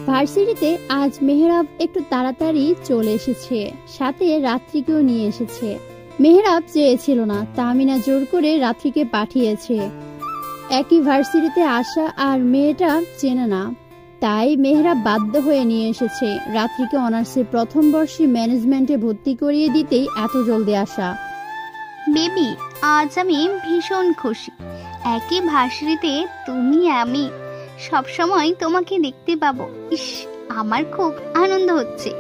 ভার্সিটিতে আজ মেহরাব একটু তাড়াতাড়ি চলে এসেছে, সাথে রাত্রিকেও নিয়ে এসেছে। মেহরাব চেয়েছিল না, তাহমিনা জোর করে রাত্রিকে পাঠিয়েছে। একই ভার্সিটিতে আসা আর মেয়েটা চেনে না, তাই মেহরাব বাধ্য হয়ে নিয়ে এসেছে। রাত্রিকে অনার্সে প্রথম বর্ষে ম্যানেজমেন্টে ভর্তি করিয়ে দিতেই এত জলদি আসা। বেবি, আজ আমি ভীষণ খুশি। একই ভার্সিটিতে তুমি আমি সবসময় তোমাকে দেখতে পাবো। ইস, আমার খুব আনন্দ হচ্ছে।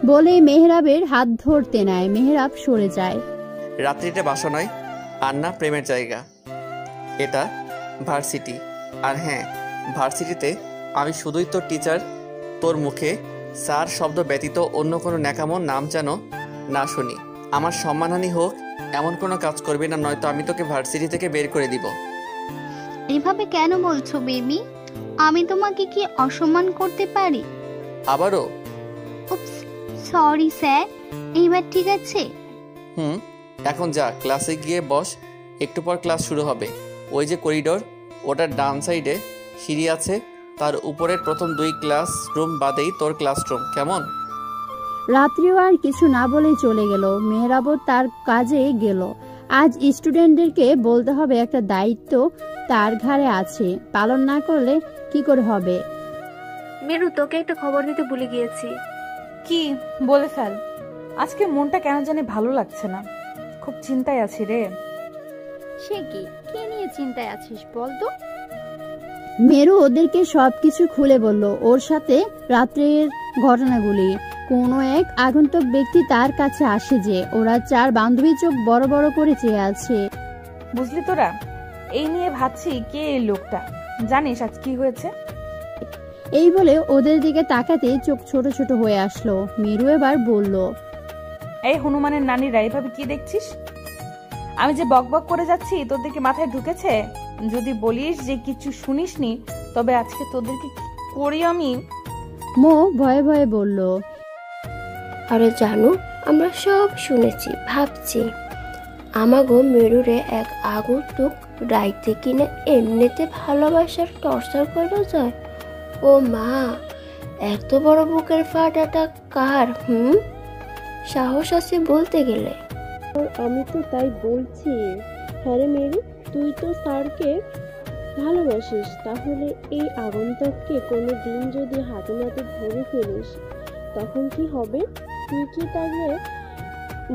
বলে মেহরাবের হাত ধরতে নেয়, মেহরাব সরে যায়। রাত্রিটা বাসা নয়, আর না প্রেমের জায়গা, এটা ভার্সিটি। আর হ্যাঁ, ভার্সিটিতে আমি শুধুই তোর টিচার। তোর মুখে স্যার শব্দ ব্যতীত অন্য কোনো ন্যাকামো নাম যেন না শুনি। আমার সম্মানহানি হোক এমন কোনো কাজ করবি না, নয়তো আমি তোকে ভার্সিটি থেকে বের করে দিব। এভাবে কেন বলছো বেবি? আমি তোমাকে কি অসম্মান করতে পারি? আবারও? উপস, সরি স্যার। এইবার ঠিক আছে? এখন যা, ক্লাসে গিয়ে বস, একটু পর ক্লাস শুরু হবে। ওই যে করিডোর, ওটার ডান সাইডে সিঁড়ি আছে, তার উপরের প্রথম 2 ক্লাসরুম বাদেই তোর ক্লাসরুম, কেমন? রাত্রিও আর কিছু না বলে চলে গেল। মেহরাবও তার কাজে গেল। আজ স্টুডেন্টদেরকে বলতে হবে, একটা দায়িত্ব তার ঘাড়ে আছে, পালন না করলে কি করে হবে। মেরু, তোকে একটা খবর দিতে ভুলে গিয়েছি। কি? বলে ফেল। আজকে মনটা কেন জানি ভালো লাগছে না, খুব চিন্তায় আছি রে। সে কি, কে নিয়ে চিন্তায় আছিস বলতো? মেরু ওদেরকে সবকিছু খুলে বলল, ওর সাথে রাত্রের ঘটনাগুলি। কোনো এক আগন্তুক ব্যক্তি তার কাছে আসে যে ওরা 4 বান্ধবী চোখ বড় বড় করে চেয়ে আছে। বুঝলি তোরা, এই নিয়ে ভাবছি কে এই লোকটা। জানিস আজ কি হয়েছে? এই বলে ওদের দিকে তাকাতে চোখ ছোট ছোট হয়ে আসলো। মেরু এবার বলল, এই হনুমানের নানিরা, এভাবে কি দেখছিস? আমি যে বকবক করে যাচ্ছি তোদেরকে মাথায় ঢুকেছে? যদি বলিস যে কিছু শুনিসনি, তবে আজকে তোদেরকে কি করি আমি। মো ভয়ে ভয়ে বলল, আরে জানো, আমরা সব শুনেছি, ভাবছি আমাগো মেরুরে এক আগন্তুক রাইতে কিনে এমনিতে ভালোবাসার টর্চার করা যায়। ও মা, এত বড় বুকের ফাটাটা কার? সাহস আছে বলতে গেলে। আমি তো তাই বলছি। হ্যাঁ রে মেরু, তুই তো স্যারকে ভালোবাসিস, তাহলে এই আগন্তুককে কোনো দিন যদি হাতে নাতে ধরে ফেলিস, তখন কি হবে? তুই কি তাকে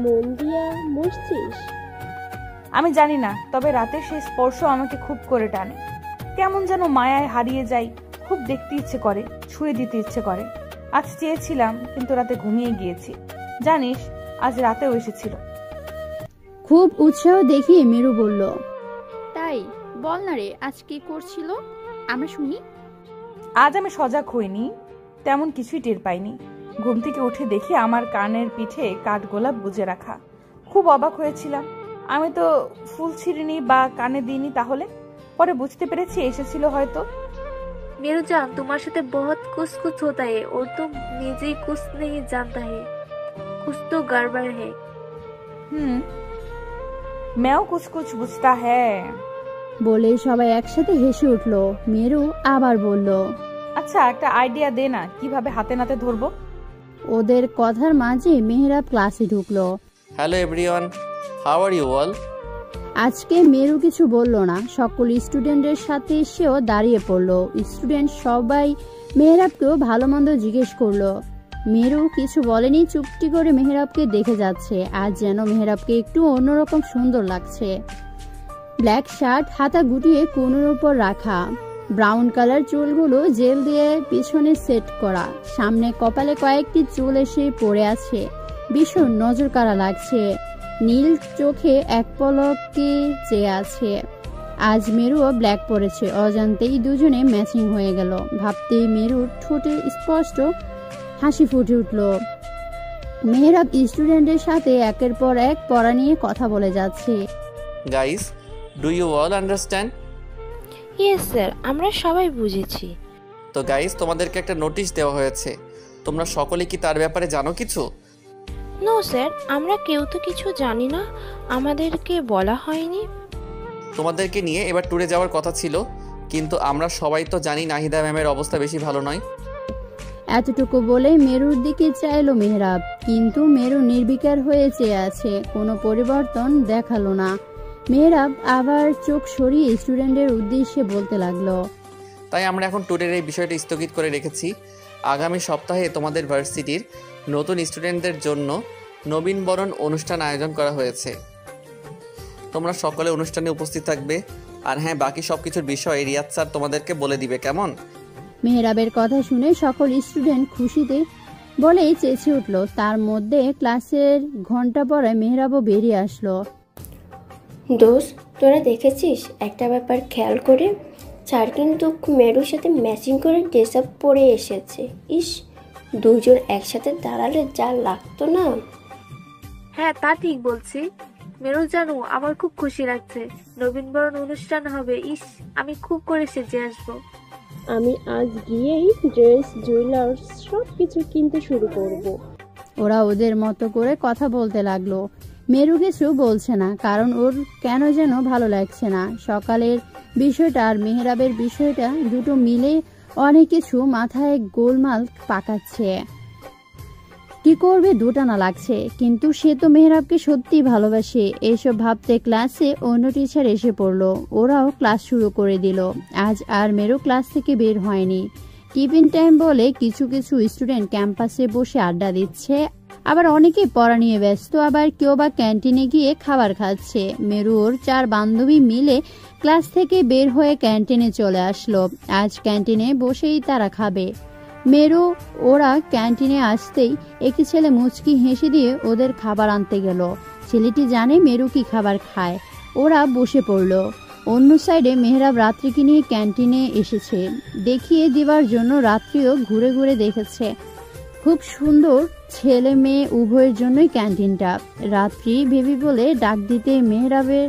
মন দিয়া মরছিস? আমি জানি না, তবে রাতের সেই স্পর্শ আমাকে খুব করে টানে। কেমন যেন মায়ায় হারিয়ে যাই। খুব দেখতে ইচ্ছে করে, ছুঁয়ে দিতে ইচ্ছে করে। আজ চেয়েছিলাম, কিন্তু রাতে ঘুমিয়ে গিয়েছি। জানিস, আজ রাতেও এসেছিল। খুব উৎসাহ দেখিয়ে মেরু বলল, তাই বল না রে, আজ কি করছিল আমরা শুনি। আজ আমি সজাগ হইনি, তেমন কিছুই টের পাইনি। ঘুম থেকে উঠে দেখি আমার কানের পিঠে কাঠগোলাপ গুজে রাখা। খুব অবাক হয়েছিলাম। আমি তো ফুল ছিঁড়িনি বা কানে দিইনি, তাহলে পরে বুঝতে পেরেছি এসেছিল হয়তো। मेरू जान, तुम्हारे साथे बहुत कुछ कुछ होता है और तुम निजी कुछ नहीं जानता है। कुछ तो गड़बड़ है। मैं कुछ बुझता है। বলে সবাই একসাথে হেসে উঠল। মেরু আবার বলল, আচ্ছা, একটা আইডিয়া দে না, কিভাবে হাতে নাতে ধরবো। ওদের কথার মাঝে মেহরাব ক্লাসে ঢুকলো। Hello everyone, how are you all? আজকে মেরু কিছু বলল না, সকল স্টুডেন্টের সাথে সেও দাঁড়িয়ে পড়লো। স্টুডেন্ট সবাই মেহরাবকেও ভালো মন্দ জিজ্ঞেস করলো। মেরু কিছু বলেনি, চুপটি করে মেহরাবকে দেখে যাচ্ছে। আজ যেন মেহরাবকে একটু অন্যরকম সুন্দর লাগছে। ব্ল্যাক শার্ট হাতা গুটিয়ে কোণের উপর রাখা, ব্রাউন কালার চুলগুলো জেল দিয়ে পিছনে সেট করা, সামনে কপালে কয়েকটি চুল এসে পড়ে আছে। ভীষণ নজর কাড়া লাগছে। নীল চোখে এক পলকে চেয়ে আছে। আজ মেরুও ব্ল্যাক পরেছে। অজান্তেই দুজনে ম্যাচিং হয়ে গেল। ভাবতেই মেরুর ঠোঁটে স্পষ্ট হাসি ফুটে উঠল। মেহরাব স্টুডেন্টের সাথে একের পর এক পড়া নিয়ে কথা বলে যাচ্ছে। Guys, do you all understand? Yes sir, আমরা সবাই বুঝেছি। তো গাইস, তোমাদেরকে একটা নোটিশ দেওয়া হয়েছে। তোমরা সকলে কি তার ব্যাপারে জানো কিছু? নো স্যার, আমরা কেউ তো কিছু জানি না, আমাদেরকে বলা হয়নি। তোমাদেরকে নিয়ে এবার ট্যুরে যাওয়ার কথা ছিল, কিন্তু আমরা সবাই তো জানি নাহিদা ম্যামের অবস্থা বেশি ভালো নয়। এতটুকু বলে মেরুর দিকে চাইলো মেহরাব, কিন্তু মেরু নির্বিকার হয়ে চেয়ে আছে, কোনো পরিবর্তন দেখালো না। মেহরাব আবার চোখ সরিয়ে স্টুডেন্টের উদ্দেশ্যে বলতে লাগলো, তাই আমরা এখন ট্যুরের এই বিষয়টা স্থগিত করে রেখেছি। আগামী সপ্তাহে তোমাদের ভার্সিটির নতুন স্টুডেন্টদের জন্য নবীনবরণ অনুষ্ঠান আয়োজন করা হয়েছে। তোমরা সকলে অনুষ্ঠানে উপস্থিত থাকবে। আর হ্যাঁ, বাকি সব কিছুর বিষয় রিয়াদ স্যার তোমাদেরকে বলে দিবে, কেমন? মেহরাবের কথা শুনে সকল স্টুডেন্ট খুশিতে বলেই চেঁচে উঠল। তার মধ্যে ক্লাসের ঘন্টা পরে মেহরাবও বেরিয়ে আসলো। দোস্ত, তোরা দেখেছিস একটা ব্যাপার খেয়াল করে? স্যার কিন্তু মেরুর সাথে ম্যাচিং করে ড্রেস আপ পরে এসেছে। ইস, দুজন একসাথে দাঁড়ালে যা লাগতো না। হ্যাঁ, তা ঠিক বলছি। মেরু জানু, আমার খুব খুশি লাগছে। নবীনবরণ অনুষ্ঠান হবে। ইস, আমি খুব করে সেজে আসবো। আমি আজ গিয়েই ড্রেস, জুয়েলার্স সব কিছু কিনতে শুরু করব। ওরা ওদের মতো করে কথা বলতে লাগলো। মেরু কিছু বলছে না, কারণ ওর কেন যেন ভালো লাগছে না। সকালের বিষয়টা আর মেহরাবের বিষয়টা দুটো মিলে অনেক কিছু মাথায় গোলমাল পাকাচ্ছে। কি করবে দুটানা লাগছে, কিন্তু সে তো মেহরাবকে সত্যি ভালোবাসে। এইসব ভাবতে ক্লাসে অন্য টিচার এসে পড়লো। ওরাও ক্লাস শুরু করে দিল। আজ আর মেরু ক্লাস থেকে বের হয়নি। টিফিন টাইম বলে কিছু কিছু স্টুডেন্ট ক্যাম্পাসে বসে আড্ডা দিচ্ছে, আবার অনেকে পড়া নিয়ে ব্যস্ত, আবার কেউ বা ক্যান্টিনে গিয়ে খাবার খাচ্ছে। মেরু ওর 4 বান্ধবী মিলে ক্লাস থেকে বের হয়ে ক্যান্টিনে চলে আসলো। আজ ক্যান্টিনে বসেই তারা খাবে। মেরু ওরা ক্যান্টিনে আসতেই একটি ছেলে মুচকি হেসে দিয়ে ওদের খাবার আনতে গেল। ছেলেটি জানে মেরু কি খাবার খায়। ওরা বসে পড়ল। অন্য সাইডে মেহরাব রাত্রিকে নিয়ে ক্যান্টিনে এসেছে, দেখিয়ে দেওয়ার জন্য রাত্রিও ঘুরে ঘুরে দেখেছে। খুব সুন্দর, ছেলে মেয়ে উভয়ের জন্যই ক্যান্টিনটা। রাত্রি বেবি বলে ডাক দিতে মেহরাবের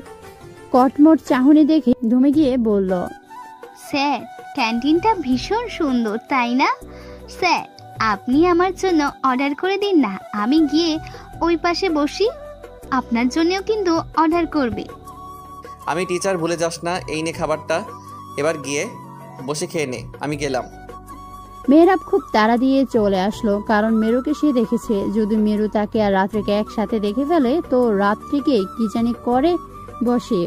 কটমট চাহনি দেখে ধমে গিয়ে বলল, স্যার, ক্যান্টিনটা ভীষণ সুন্দর, তাই না? স্যার, আপনি আমার জন্য অর্ডার করে দিন না, আমি গিয়ে ওই পাশে বসি। আপনার জন্যও কিন্তু অর্ডার করবে। আমি টিচার, ভুলে যাস না। এই নে খাবারটা, এবার গিয়ে বসে খেয়ে নে, আমি গেলাম। মেহরাব খুব তাড়া দিয়ে চলে আসলো, কারণ মেরুকে সে দেখেছে। যদি মেরু তাকে আর রাত্রিকে একসাথে দেখে ফেলে তো রাত্রিকে কি জানি করে বসে।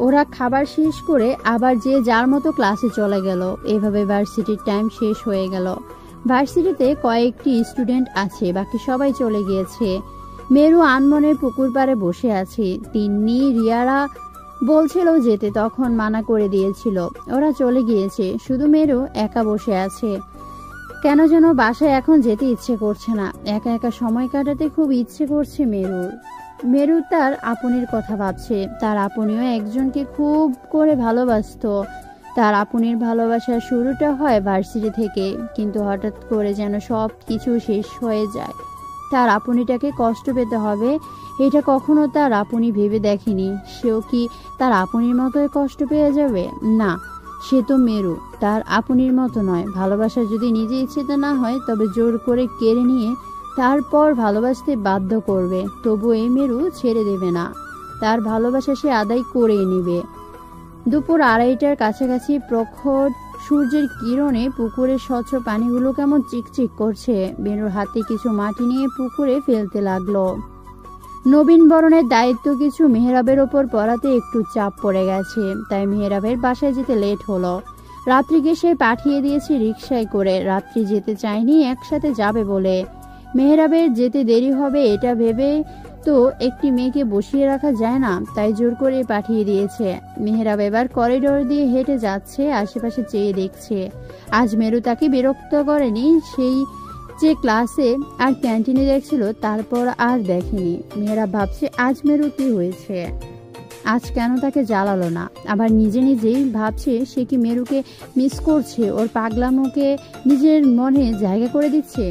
ওরা খাবার শেষ করে আবার যে যার মতো ক্লাসে চলে গেল। এভাবে ভার্সিটির টাইম শেষ হয়ে গেল। ভার্সিটিতে কয়েকটি স্টুডেন্ট আছে, বাকি সবাই চলে গিয়েছে। মেরু আনমনে পুকুর পাড়ে বসে আছে। তিন্নি, রিয়ারা বলছিল যেতে, তখন মানা করে দিয়েছিল। ওরা চলে গিয়েছে, শুধু মেরু একা বসে আছে। কেন যেন বাসায় এখন যেতে ইচ্ছে করছে না। একা একা সময় কাটাতে খুব ইচ্ছে করছে মেরুর। মেরু তার আপনের কথা ভাবছে। তার আপনিও একজনকে খুব করে ভালোবাসতো। তার আপনির ভালোবাসার শুরুটা হয় ভার্সিটি থেকে, কিন্তু হঠাৎ করে যেন সব কিছু শেষ হয়ে যায়। তার আপনিটাকে কষ্ট পেতে হবে, এটা কখনো তার আপনি ভেবে দেখেনি। সেও কি তার আপনির মতোই কষ্ট পেয়ে যাবে? না, সে তো মেরু, তার আপনির মতো নয়। ভালোবাসা যদি নিজে ইচ্ছেতে না হয়, তবে জোর করে কেড়ে নিয়ে তারপর ভালোবাসতে বাধ্য করবে। তবু এই মেরু ছেড়ে দেবে না। তার ভালোবাসা সে আদায় করেই নেবে। দুপুর 2:30টার কাছাকাছি প্রখর সূর্যের কিরণে পুকুরের স্বচ্ছ পানিগুলো কেমন চিকচিক করছে। মেরুর হাতে কিছু মাটি নিয়ে পুকুরে ফেলতে লাগলো। নবীনবরণের দায়িত্ব কিছু মেহরাবের ওপর পড়াতে একটু চাপ পড়ে গেছে, তাই মেহরাবের বাসায় যেতে লেট হলো। রাত্রিকে সে পাঠিয়ে দিয়েছে রিকশায় করে। রাত্রি যেতে চায়নি একসাথে যাবে বলে। মেহরাবের যেতে দেরি হবে এটা ভেবে তো একটি মেয়েকে বসিয়ে রাখা যায় না, তাই জোর করে পাঠিয়ে দিয়েছে। মেহরাব এবার করিডোর দিয়ে হেঁটে যাচ্ছে, আশেপাশে চেয়ে দেখছে। আজ মেরু তাকে বিরক্ত করেনি। সেই যে ক্লাসে আর ক্যান্টিনে দেখছিল, তারপর আর দেখেনি। মেহরাব ভাবছে আজ মেরু কি হয়েছে, আজ কেন তাকে জ্বালালো না। আবার নিজে নিজেই ভাবছে সে কি মেরুকে মিস করছে, ওর পাগলামোকে নিজের মনে জায়গা করে দিচ্ছে।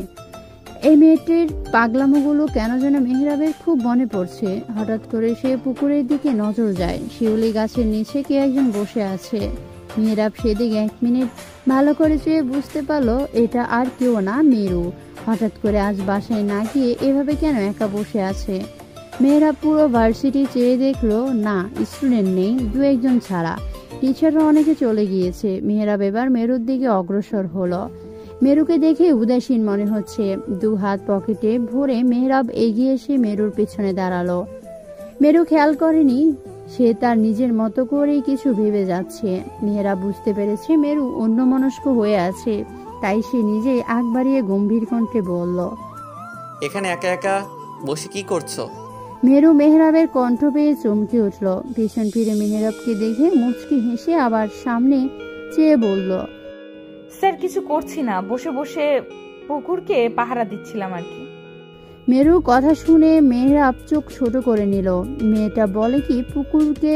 এই মেয়েটির পাগলামোগুলো কেন যেন মেহরাবের খুব মনে পড়ছে। হঠাৎ করে সে পুকুরের দিকে নজর যায়। শিউলি গাছের নিচে কে একজন বসে আছে। মেহরাব সেদিকে 1 মিনিট ভালো করে চেয়ে বুঝতে পারলো এটা আর কেউ না, মেরু। হঠাৎ করে আজ বাসায় না গিয়ে এভাবে কেন একা বসে আছে। মেহরাব পুরো ভার্সিটি চেয়ে দেখলো, না, স্টুডেন্ট নেই, 2-1 ছাড়া। টিচাররা অনেকে চলে গিয়েছে। মেহরাব এবার মেরুর দিকে অগ্রসর হলো। মেরুকে দেখে উদাসীন মনে হচ্ছে। দু হাত পকেটে ভরে মেহরাব এগিয়ে এসে মেরুর পেছনে দাঁড়ালো। মেরু খেয়াল করেনি সে তার নিজের মতো করেই কিছু ভেবে যাচ্ছে। মেহরাব বুঝতে পেরেছে মেরু অন্যমনস্ক হয়ে আছে, তাই সে নিজেই আগ বাড়িয়ে গম্ভীর কণ্ঠে বলল, এখানে একা একা বসে কি করছো? মেরু মেহরাবের কণ্ঠ পেয়ে চমকে উঠল। পিছন ফিরে মেহরাবকে দেখে মুচকি হেসে আবার সামনে চেয়ে বলল, স্যার কিছু করছি না, বসে বসে পুকুরকে পাহারা দিচ্ছিলাম আর কি। মেরু কথা শুনে মেহরাব চোখ ছোট করে নিল। মেয়েটা বলে কি পুকুরকে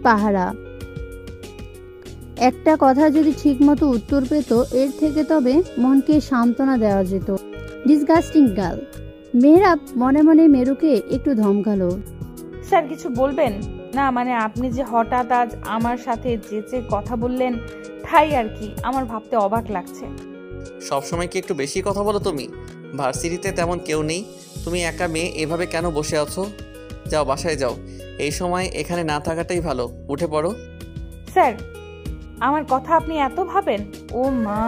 পাহারা? একটা কথা যদি ঠিকমতো উত্তর পেত এর থেকে তবে মনকে সান্ত্বনা দেওয়া যেত। Disgusting girl. মেহরাব মনে মনে মেরুকে একটু ধমকালো। স্যার কিছু বলবেন না? মানে আপনি যে হঠাৎ আজ আমার সাথে যেচে কথা বললেন তাই আর কি, আমার ভাবতে অবাক লাগছে। সবসময় কি একটু বেশি কথা বলো তুমি? ভার্সিটিতে তেমন কেউ নেই, তুমি একা মেয়ে এভাবে কেন বসে আছো? যাও বাসায় যাও, এই সময় এখানে না থাকাটাই ভালো, উঠে পড়ো। স্যার আমার কথা আপনি এত ভাবেন? ও মা।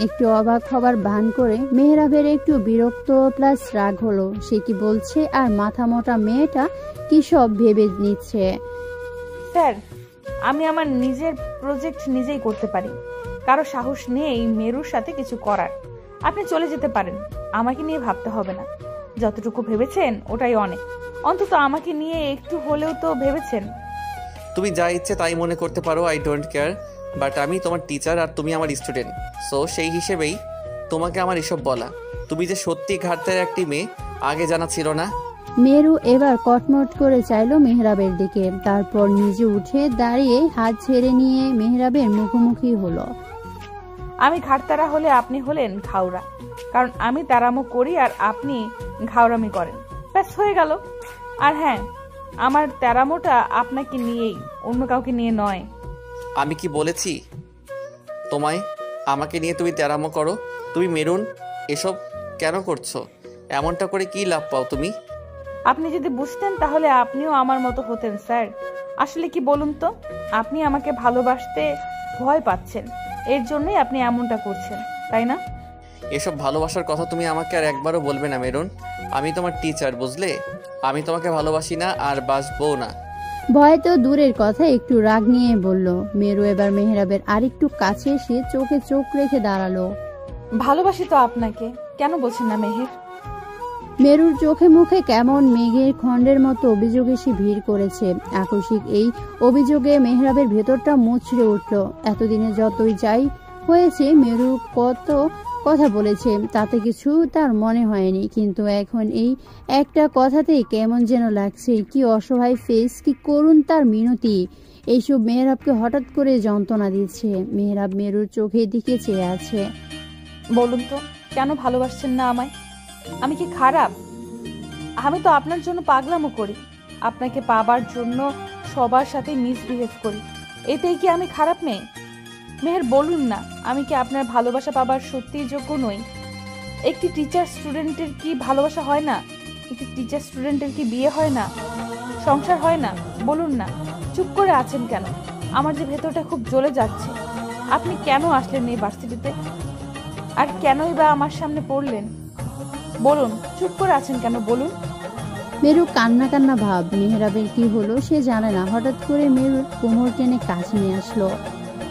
একটু অবাক হবার ভান করে মেহরাবের একটু বিরক্ত প্লাস রাগ হলো। সে কি বলছে আর মাথা মোটা মেয়েটা কি সব ভেবে নিচ্ছে। স্যার আমি আমার নিজের প্রজেক্ট নিজেই করতে পারি, কারো সাহস নেই মেরুর সাথে কিছু করার। আপনি চলে যেতে পারেন, আমাকে নিয়ে ভাবতে হবে না। যতটুকু ভেবেছেন ওটাই অনেক, অন্তত আমাকে নিয়ে একটু হলেও তো ভেবেছেন। তুমি যা ইচ্ছে তাই মনে করতে পারো, আই ডোন্ট কেয়ার, বাট আমি তোমার টিচার আর তুমি আমার স্টুডেন্ট, সো সেই হিসেবেই তোমাকে আমার এসব বলা। তুমি যে সত্যি ঘাটতের একটি মেয়ে আগে জানা ছিল না। মেরু এবার কটমট করে চাইলো মেহরাবের দিকে, তারপর নিজে উঠে দাঁড়িয়ে হাত ছেড়ে নিয়ে মেহরাবের মুখোমুখি হলো। আমি ঘাটতারা হলে আপনি হলেন ঘাওড়া, কারণ আমি তারামো করি আর আপনি ঘাওড়ামি করেন, ব্যাস হয়ে গেল। আর হ্যাঁ, আমার তেরামোটা আপনাকে নিয়েই, অন্য কাউকে নিয়ে নয়। আমি কি বলেছি তোমায় আমাকে নিয়ে তুমি তেরামো করো? তুমি মেরুন এসব কেন করছো? এমনটা করে কি লাভ পাও তুমি? আপনি যদি বুঝতেন তাহলে আপনিও আমার মতো হতেন স্যার। আসলে কি বলুন তো, আপনি আমাকে ভালোবাসতে ভয় পাচ্ছেন, এর জন্যই আপনি এমনটা করছেন, তাই না? এসব ভালোবাসার কথা তুমি আমাকে আর একবারও বলবে না মেরুন। আমি তোমার টিচার, বুঝলে? আমি তোমাকে ভালোবাসি না আর বাসবো না। ভয় তো দূরের কথা, একটু রাগ নিয়ে বলল। মেরু এবার মেহরাবের আরেকটু কাছে এসে চোখে চোখ রেখে দাঁড়ালো। ভালোবাসি তো আপনাকে, কেন বলছেন না মেহের? মেরুর চোখে মুখে কেমন মেঘের খণ্ডের মতো অভিযোগ এসে ভিড় করেছে। আকস্মিক এই অভিযোগে মেহরাবের ভেতরটা মুচড়ে উঠল। এতদিনে যতই যাই হয়েছে মেরু কত কথা বলেছে, তাতে কিছু তার মনে হয়নি, কিন্তু এখন এই একটা কথাতেই কেমন যেন লাগছে। কি অসহায় ফেস, কি করুণ তার মিনতি, এইসব মেহরাবকে হঠাৎ করে যন্ত্রণা দিচ্ছে। মেহরাব মেরুর চোখের দিকে চেয়ে আছে। বলুন তো কেন ভালোবাসছেন না আমায়? আমি কি খারাপ? আমি তো আপনার জন্য পাগলামো করি, আপনাকে পাবার জন্য সবার সাথে মিসবিহেভ করি, এতেই কি আমি খারাপ মেয়ে? মেহের বলুন না, আমি কি আপনার ভালোবাসা পাবার সত্যিই যোগ্য নই? একটি টিচার স্টুডেন্টের কি ভালোবাসা হয় না? একটি টিচার স্টুডেন্টের কি বিয়ে হয় না, সংসার হয় না? বলুন না, চুপ করে আছেন কেন? আমার যে ভেতরটা খুব জ্বলে যাচ্ছে। আপনি কেন আসলেন এই ভার্সিটিতে, আর কেনই বা আমার সামনে পড়লেন? বলুন, চুপ করে আছেন কেন বলুন? মেরু কান্না কান্না ভাব। মেহরাবের কি হলো সে জানে না, হঠাৎ করে মেরুর কোমর টেনে কাছে নিয়ে আসলো।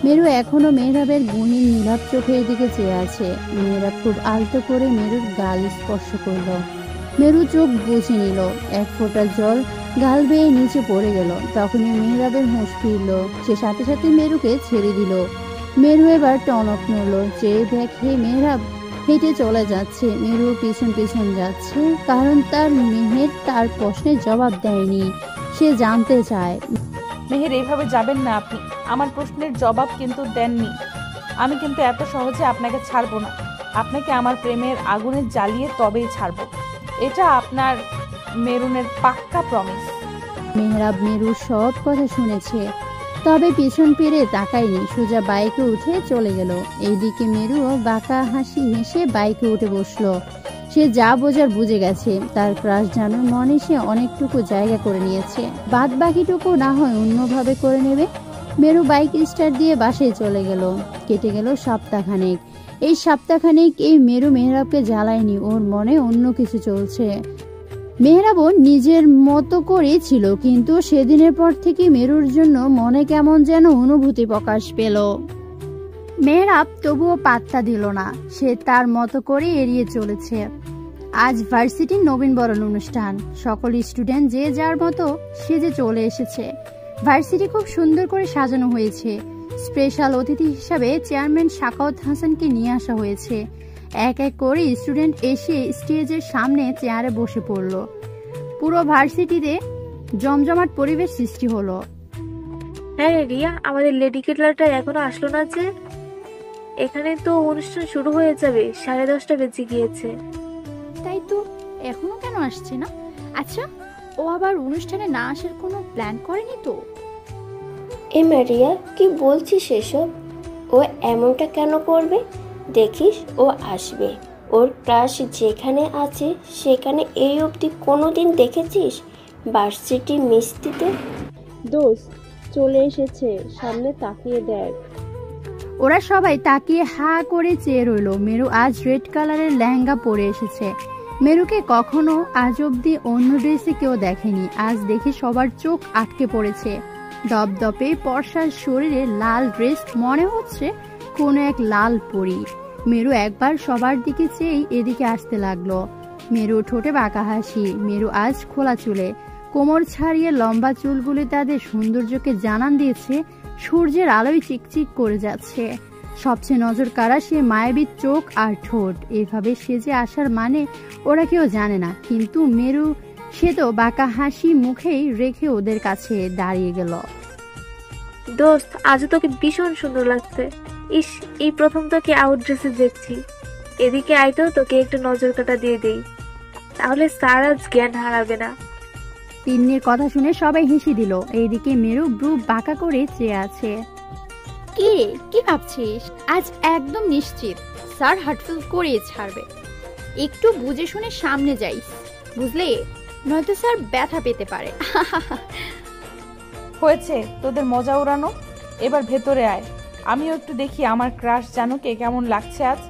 মেরু এখনো মেহরাবের গুণীর নীলাভ চোখের দিকে চেয়ে আছে। মেহরাব খুব আলতো করে মেরুর গাল স্পর্শ করলো। মেরু চোখ বুঝে নিল, এক ফোঁটা জল গাল বেয়ে নিচে পড়ে গেল। তখনই মেহরাবের হুঁশ ফিরল, সে সাথে সাথে মেরুকে ছেড়ে দিল। মেরু এবার টনক নড়ল, চেয়ে দেখে মেহরাব হেঁটে চলে যাচ্ছে। মেরু পিছন পিছন যাচ্ছে, কারণ তার মেহের তার প্রশ্নের জবাব দেয়নি। সে জানতে চায়, মেহের এইভাবে যাবেন না আপনি, আমার প্রশ্নের জবাব কিন্তু দেননি। আমি কিন্তু এত সহজে আপনাকে ছাড়বো না, আপনাকে আমার প্রেমের আগুনে জ্বালিয়ে তবেই ছাড়বো, এটা আপনার মেরুনের পাক্কা প্রমিস। মেহরাব মেরুর সব কথা শুনেছে, তবে পিছন ফিরে তাকায়নি, সোজা বাইকে উঠে চলে গেল। এইদিকে মেরুও বাঁকা হাসি হেসে বাইকে উঠে বসলো। সে যা বোঝার বুঝে গেছে, তার ক্রাশ যেন মনে সে অনেকটুকু জায়গা করে নিয়েছে, বাদ বাকিটুকু না হয় অন্যভাবে করে নেবে। মেরু বাইক স্টার্ট দিয়ে বাসায় চলে গেল। কেটে গেল সপ্তাহখানেক। এই সপ্তাহখানেক এই মেরু মেহরাবকে জ্বালায়নি, ওর মনে অন্য কিছু চলছে। মেহরাবও নিজের মতো করে ছিল, কিন্তু সেদিনের পর থেকে মেরুর জন্য মনে কেমন যেন অনুভূতি প্রকাশ পেল। মেহরাব তবুও পাত্তা দিল না, সে তার মতো করে এড়িয়ে চলেছে। আজ ভার্সিটির নবীনবরণ অনুষ্ঠান, সকল স্টুডেন্ট যে যার মতো সেজে চলে এসেছে। ভার্সিটি খুব সুন্দর করে সাজানো হয়েছে। স্পেশাল অতিথি হিসাবে চেয়ারম্যান সাখাওয়াত হাসানকে নিয়ে আসা হয়েছে। এক এক করে স্টুডেন্ট এসে স্টেজের সামনে চেয়ারে বসে পড়ল। পুরো ভার্সিটিতে জমজমাট পরিবেশ সৃষ্টি হলো। হ্যাঁ রে রিয়া, আমাদের লেডি কেটলারটা এখনো আসলো না যে? এখানে তো অনুষ্ঠান শুরু হয়ে যাবে, 10:30 বেজে গিয়েছে। তাই তো, এখনো কেন আসছে না? আচ্ছা, ও আবার অনুষ্ঠানে না আসার কোনো প্ল্যান করেনি তো? মারিয়া, কি বলছিস এসব? ও এমনটা কেন করবে? দেখিস ও আসবে। ওর ক্লাস যেখানে আছে সেখানে এই অবধি কোনোদিন দেখেছিস ভার্সিটি মিষ্টিতে? দোস্ত চলে এসেছে, সামনে তাকিয়ে দেখ। ওরা সবাই তাকিয়ে হা করে চেয়ে রইল। মেরু আজ রেড কালারের লেহেঙ্গা পরে এসেছে। মেরুকে কখনো আজ অব্দি অন্য ড্রেসে কেউ দেখেনি। আজ দেখে সবার চোখ আটকে পড়েছে। দপদপে পর্সার শরীরে লাল ড্রেস, মনে হচ্ছে কোনো এক লাল পরী। মেরু একবার সবার দিকে চেয়েই এদিকে আসতে লাগলো। মেরু ঠোঁটে বাঁকা হাসি। মেরু আজ খোলা চুলে, কোমর ছাড়িয়ে লম্বা চুলগুলি তাদের সৌন্দর্যকে জানান দিয়েছে। সূর্যের আলোয় চিকচিক করে যাচ্ছে। সবচেয়ে নজর কাড়া সে মায়াবী চোখ আর ঠোঁট। এভাবে সেজে আসার মানে ওরা কেউ জানে না, কিন্তু মেরু সে তো বাঁকা হাসি মুখেই রেখে ওদের কাছে দাঁড়িয়ে গেল। দোস্ত, আজ তোকে ভীষণ সুন্দর লাগছে। ইস, এই প্রথম তোকে আউট ড্রেসে দেখছি। এদিকে আইতো, তোকে একটু নজর কাটা দিয়ে দেই, তাহলে স্যার আজ জ্ঞান হারাবে না। তিন্নির কথা শুনে সবাই হেসে দিল। এইদিকে মেরু ব্রু বাঁকা করে চেয়ে আছে। কি রে, কি ভাবছিস? আজ একদম নিশ্চিত স্যার হার্টফুল করে ছাড়বে। একটু বুঝে শুনে সামনে যাইস, বুঝলে? নয়তো স্যার ব্যথা পেতে পারে। হয়েছে তোদের মজা উড়ানো, এবার ভেতরে আয়, আমিও একটু দেখি আমার ক্রাশ জানুকে কেমন লাগছে আজ।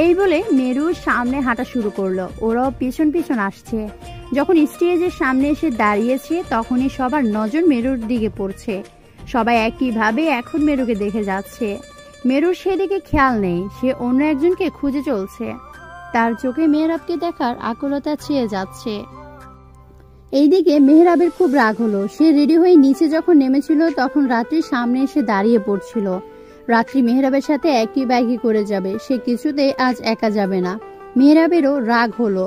এই বলে মেরু সামনে হাঁটা শুরু করলো। ওরাও পিছন পিছন আসছে। যখন স্টেজের সামনে এসে দাঁড়িয়েছে তখনই সবার নজর মেরুর দিকে পড়ছে। সবাই একইভাবে এখন মেরুকে দেখে যাচ্ছে। মেরুর সেদিকে খেয়াল নেই, সে অন্য একজনকে খুঁজে চলছে। তার চোখে মেহরাবকে দেখার আকুলতা চেয়ে যাচ্ছে। এইদিকে মেহরাবের খুব রাগ হলো। সে রেডি হয়ে নিচে যখন নেমেছিল তখন রাত্রির সামনে এসে দাঁড়িয়ে পড়ছিল। রাত্রি মেহরাবের সাথে একই ব্যাগই করে যাবে, সে কিছুতেই আজ একা যাবে না। মেহরাবেরও রাগ হলো,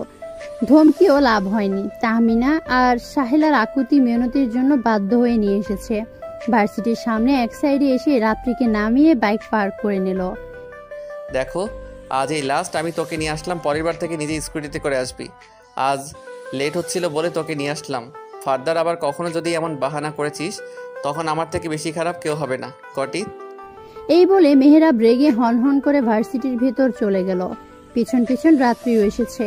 ধমকিও লাভ হয়নি। তাহমিনা আর সাহেলার আকুতি মেহনতির জন্য বাধ্য হয়ে নিয়ে এসেছে। ভার্সিটির সামনে এক সাইডে এসে রাত্রিকে নামিয়ে বাইক পার্ক করে নিল। দেখো, আজ এই লাস্ট আমি তোকে নিয়ে আসলাম। পরের বার থেকে নিজে স্কুটিতে করে আসবি। আজ লেট হচ্ছিল বলে তোকে নিয়ে আসলাম। ফার্দার আবার কখনো যদি এমন বাহানা করেছিস তখন আমার থেকে বেশি খারাপ কেউ হবে না। কটি? এই বলে মেহরাব রেগে হনহন করে ভার্সিটির ভেতর চলে গেল। পিছন পিছন রাত্রিও এসেছে।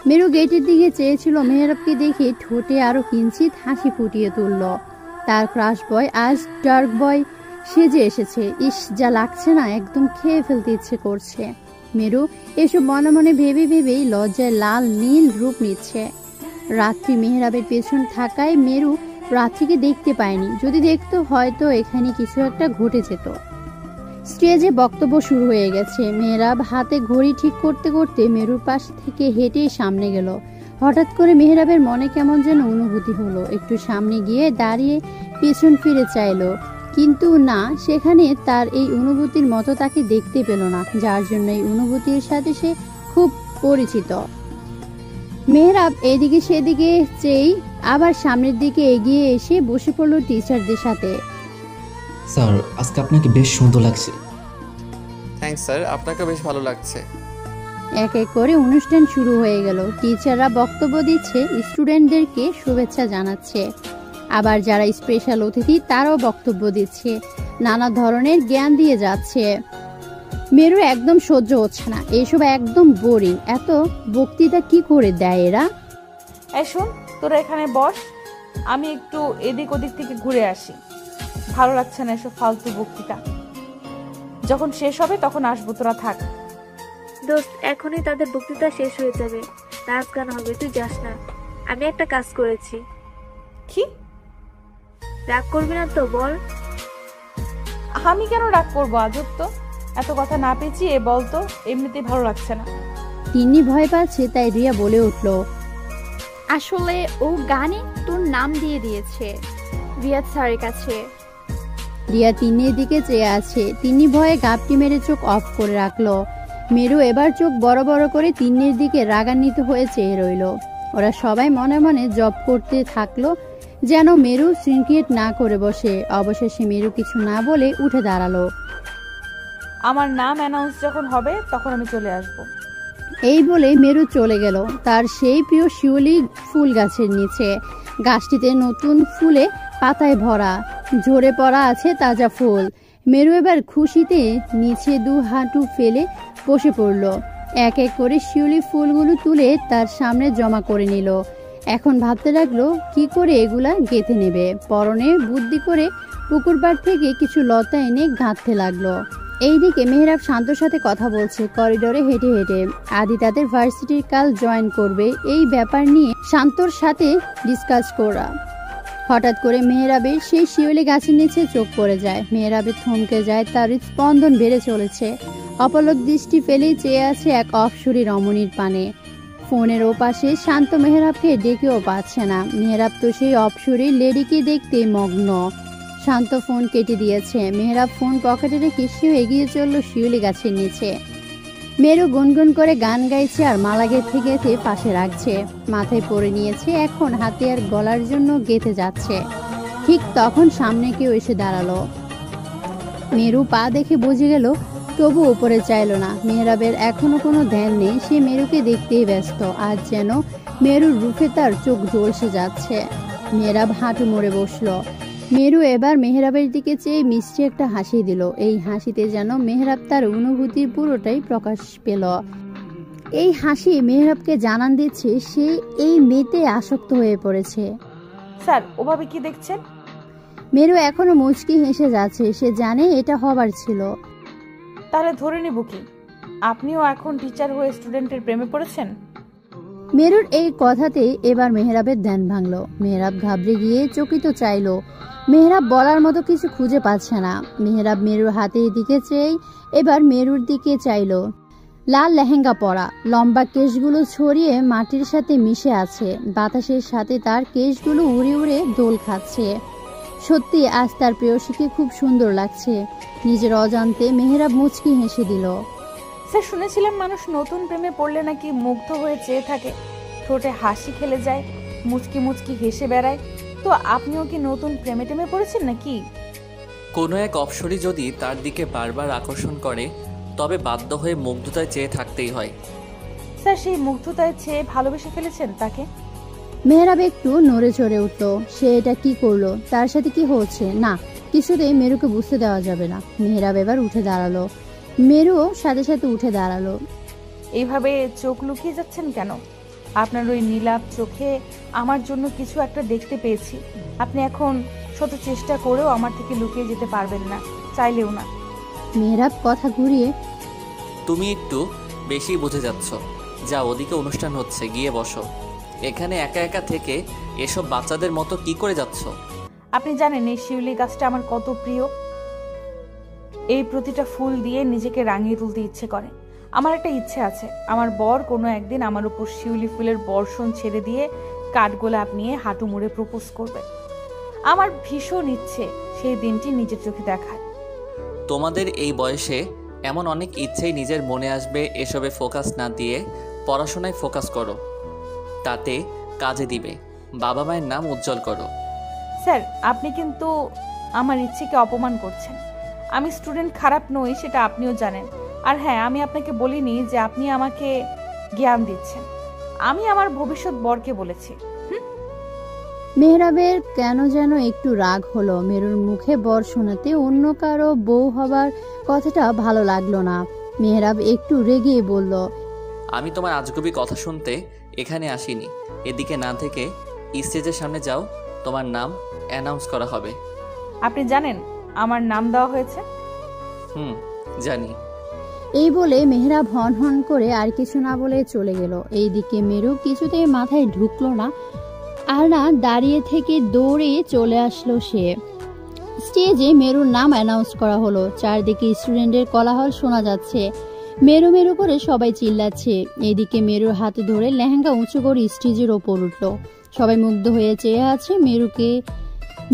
মেরু গেটের দিকে চেয়েছিল, মেহরাবকে দেখে ঠোঁটে আরো কিঞ্চিত হাসি ফুটিয়ে তুলল। তার ক্রাশ বয় আজ ডার্ক বয় সেজে এসেছে। ইস, যা লাগছে না, একদম খেয়ে ফেলতে ইচ্ছে করছে। মেরু এসব মনে মনে ভেবে ভেবেই লজ্জায় লাল নীল রূপ নিচ্ছে। রাত্রি মেহরাবের পেছন থাকায় মেরু রাত্রিকে দেখতে পায়নি। যদি দেখতো হয়তো এখানে কিছু একটা ঘটে যেত। স্টেজে বক্তব্য শুরু হয়ে গেছে। মেহরাব হাতে ঘড়ি ঠিক করতে করতে মেরুর পাশ থেকে হেঁটে সামনে গেল। হঠাৎ করে মেহরাবের মনে কেমন যেন অনুভূতি হলো। একটু সামনে গিয়ে দাঁড়িয়ে পেছন ফিরে চাইলো, কিন্তু না, সেখানে তার এই অনুভূতির মতো তাকে দেখতে পেল না, যার জন্য এই অনুভূতির সাথে সে খুব পরিচিত। মেহরাব এদিকে সেদিকে চেয়েই আবার সামনের দিকে এগিয়ে এসে বসে পড়ল টিচারদের সাথে। স্যার, আজকে আপনাকে বেশ সুন্দর লাগছে। থ্যাঙ্কস স্যার, আপনাকে বেশ ভালো লাগছে। এক এক করে অনুষ্ঠান শুরু হয়ে গেল। টিচাররা বক্তব্য দিচ্ছে, স্টুডেন্টদেরকে শুভেচ্ছা জানাচ্ছে। আবার যারা স্পেশাল অতিথি তারাও বক্তব্য দিচ্ছে, নানা ধরনের জ্ঞান দিয়ে যাচ্ছে। মেরু একদম সহ্য হচ্ছে না, এসব একদম বোরিং। এত বক্তৃতা কি করে দেয় এরা? এই শোন, তোরা এখানে বস, আমি একটু এদিক ওদিক থেকে ঘুরে আসি। ভালো লাগছে না এসব ফালতু বক্তৃতা। যখন শেষ হবে তখন আসবো, তোরা থাক। দোস্ত, এখনই তাদের বক্তৃতা শেষ হয়ে যাবে, নাচ গান হবে, তুই যাস না। আমি একটা কাজ করেছি। কি? রাগ করবি না তো, বল। আমি কেন রাগ করবো? আজব তো, এত কথা না পেয়েছি, বল তো, এমনিতেই ভালো লাগছে না। তিন্নি ভয় পাচ্ছে, তাই রিয়া বলে উঠল, আসলে ও গানে তোর নাম দিয়ে দিয়েছে রিয়াদ স্যারের কাছে। রিয়া তিন্নির দিকে চেয়ে আছে। তিন্নি ভয়ে গাপটি মেরে চোখ অফ করে রাখলো। মেরু এবার চোখ বড় বড় করে তিন্নির দিকে রাগান্বিত হয়ে চেয়ে রইল। ওরা সবাই মনে মনে জব করতে থাকলো যেন মেরু সিনক্রিয়েট না করে বসে। অবশেষে মেরু কিছু না বলে উঠে দাঁড়ালো। আমার নাম অ্যানাউন্স যখন হবে তখন আমি চলে আসব। এই বলে মেরু চলে গেল তার সেই প্রিয় শিউলি ফুল গাছের নিচে। গাছটিতে নতুন ফুলে পাতায় ভরা, ঝরে পড়া আছে তাজা ফুল। মেরু এবার খুশিতে নিচে দু হাঁটু ফেলে বসে পড়ল। এক এক করে শিউলি ফুলগুলো তুলে তার সামনে জমা করে নিল। এখন ভাবতে লাগলো কি করে এগুলা গেঁথে নেবে। পরনে বুদ্ধি করে পুকুর পাড় থেকে কিছু লতা এনে গাঁথতে লাগলো। এইদিকে মেহরাব শান্তর সাথে কথা বলছে করিডোরে হেঁটে হেঁটে। আদি তাদের ভার্সিটির কাল জয়েন করবে, এই ব্যাপার নিয়ে শান্তর সাথে ডিসকাস করা। হঠাৎ করে মেহরাবের সেই শিউলি গাছের নিচে চোখ পড়ে যায়। মেহরাবের থমকে যায়, তার স্পন্দন বেড়ে চলেছে। অপলক দৃষ্টি ফেলেই চেয়ে আছে এক অপসরী রমণীর পানে। ফোনের ওপাশে শান্ত মেহরাবকে ডেকেও পাচ্ছে না। মেহরাব তো সেই অপসরী লেডিকে দেখতে মগ্ন। শান্ত ফোন কেটে দিয়েছে। মেহরাব ফোন পকেটে রেখে সেও এগিয়ে চলল শিউলি গাছের নিচে। মেরু গুনগুন করে গান গাইছে আর মালা গেঁথে গেঁথে পাশে রাখছে। মাথায় পরে নিয়েছে, এখন হাতে আর গলার জন্য গেঁথে যাচ্ছে। ঠিক তখন সামনে কেউ এসে দাঁড়ালো। মেরু পা দেখে বুঝে গেল, তবু উপরে চাইল না। মেহরাবের এখনো কোনো ধ্যান নেই, সে মেরুকে দেখতেই ব্যস্ত। আজ যেন মেরুর রূপে তার চোখ ঝলসে যাচ্ছে। মেহরাব হাঁটু মুড়ে বসলো। মেরু এবার মেহরাবের দিকে চেয়ে মিষ্টি একটা হাসি দিল। এই হাসিতে যেন মেহরাব তার অনুভূতির পুরোটাই প্রকাশ পেল। এই হাসি মেহরাবকে জানান দিচ্ছে সে এই মেয়েতে আসক্ত হয়ে পড়েছে। স্যার, ওভাবে কি দেখছেন? মেরু এখনো মুচকি হেসে যাচ্ছে, সে জানে এটা হবার ছিল। তাহলে ধরে নিব কি আপনিও এখন টিচার হয়ে স্টুডেন্টের প্রেমে পড়েছেন? মেরুর এই কথাতে এবার মেহরাবের ধ্যান ভাঙলো। মেহরাব ঘাবড়ে গিয়ে চকিত চাইল। মেহরাব বলার মতো কিছু খুঁজে পাচ্ছে না। মেহরাব মেরুর হাতের দিকে চেয়ে এবার মেরুর দিকে চাইল। লাল লেহেঙ্গা পরা, লম্বা কেশগুলো ছড়িয়ে মাটির সাথে মিশে আছে। বাতাসের সাথে তার কেশগুলো উড়ে উড়ে দোল খাচ্ছে। সত্যি আজ তার প্রেয়সীকে খুব সুন্দর লাগছে। নিজের অজান্তে মেহরাব মুচকি হেসে দিল। স্যার, শুনেছিলাম মানুষ নতুন প্রেমে পড়লে নাকি মুগ্ধ হয়ে চেয়ে থাকে, ঠোঁটে হাসি খেলে যায়, মুচকি মুচকি হেসে বেড়ায়। তো আপনিও কি নতুন প্রেমে টেমে পড়েছেন নাকি? কোনো এক অপসরী যদি তার দিকে বারবার আকর্ষণ করে তবে বাধ্য হয়ে মুগ্ধতায় চেয়ে থাকতেই হয়। স্যার, সেই মুগ্ধতায় চেয়ে ভালোবেসে ফেলেছেন তাকে? মেহরাব একটু নড়ে চড়ে উঠল। সে এটা কি করলো? তার সাথে কি হচ্ছে? না, কিছুতেই মেরুকে বুঝতে দেওয়া যাবে না। মেহরাব এবার উঠে দাঁড়ালো। মেরুও সাথে সাথে উঠে দাঁড়ালো। এইভাবে চোখ লুকিয়ে যাচ্ছেন কেন? আপনার ওই নীলাভ চোখে আমার জন্য কিছু একটা দেখতে পেয়েছি। আপনি এখন শত চেষ্টা করেও আমার থেকে লুকিয়ে যেতে পারবেন না, চাইলেও না। মেহরাব কথা ঘুরিয়ে, তুমি একটু বেশি বুঝে যাচ্ছ। যা, ওদিকে অনুষ্ঠান হচ্ছে, গিয়ে বসো। এখানে একা একা থেকে এসব বাচ্চাদের মতো কি করে যাচ্ছ? আপনি জানেন এই শিউলি গাছটা আমার কত প্রিয়। এই প্রতিটা ফুল দিয়ে নিজেকে রাঙিয়ে তুলতে ইচ্ছে করে। আমার একটা ইচ্ছে আছে, আমার বর কোনো একদিন আমার উপর শিউলি ফুলের বর্ষণ ছেড়ে দিয়ে কাঠগোলাপ নিয়ে হাঁটু মুড়ে প্রপোজ করবে। আমার ভীষণ ইচ্ছে সেই দিনটি নিজের চোখে দেখার। তোমাদের এই বয়সে এমন অনেক ইচ্ছেই নিজের মনে আসবে। এসবে ফোকাস না দিয়ে পড়াশোনায় ফোকাস করো, তাতে কাজে দিবে। বাবা মায়ের নাম উজ্জ্বল করো। স্যার, আপনি কিন্তু আমার ইচ্ছেকে অপমান করছেন। আমি স্টুডেন্ট খারাপ নই, সেটা আপনিও জানেন। আর হ্যাঁ, আমি আপনাকে বলিনি যে আপনি আমাকে জ্ঞান দিচ্ছেন। আমি আমার ভবিষ্যৎ বরকে বলেছি। মেহরাবের কেন যেন একটু রাগ হলো। মেরুর মুখে বর শোনাতে অন্য কারো বউ হবার কথাটা ভালো লাগলো না। মেহরাব একটু রেগে বলল, আমি তোমার আজগুবি কথা শুনতে এখানে আসিনি। এদিকে না থেকে স্টেজের সামনে যাও, তোমার নাম অ্যানাউন্স করা হবে। আপনি জানেন আমার নাম দেওয়া হয়েছে? জানি। এই বলে মেহরাব হন হন করে আর কিছু না বলে চলে গেল। এইদিকে মেরু কিছুতেই মাথায় ঢুকলো না আর না দাঁড়িয়ে থেকে দৌড়ে চলে আসলো সে। স্টেজে মেরুর নাম অ্যানাউন্স করা হলো। চারদিকে স্টুডেন্টের কোলাহল শোনা যাচ্ছে, মেরু মেরু করে সবাই চিল্লাচ্ছে। এদিকে মেরুর হাতে ধরে লেহেঙ্গা উঁচু করে স্টেজের ওপর উঠলো। সবাই মুগ্ধ হয়ে চেয়ে আছে মেরুকে।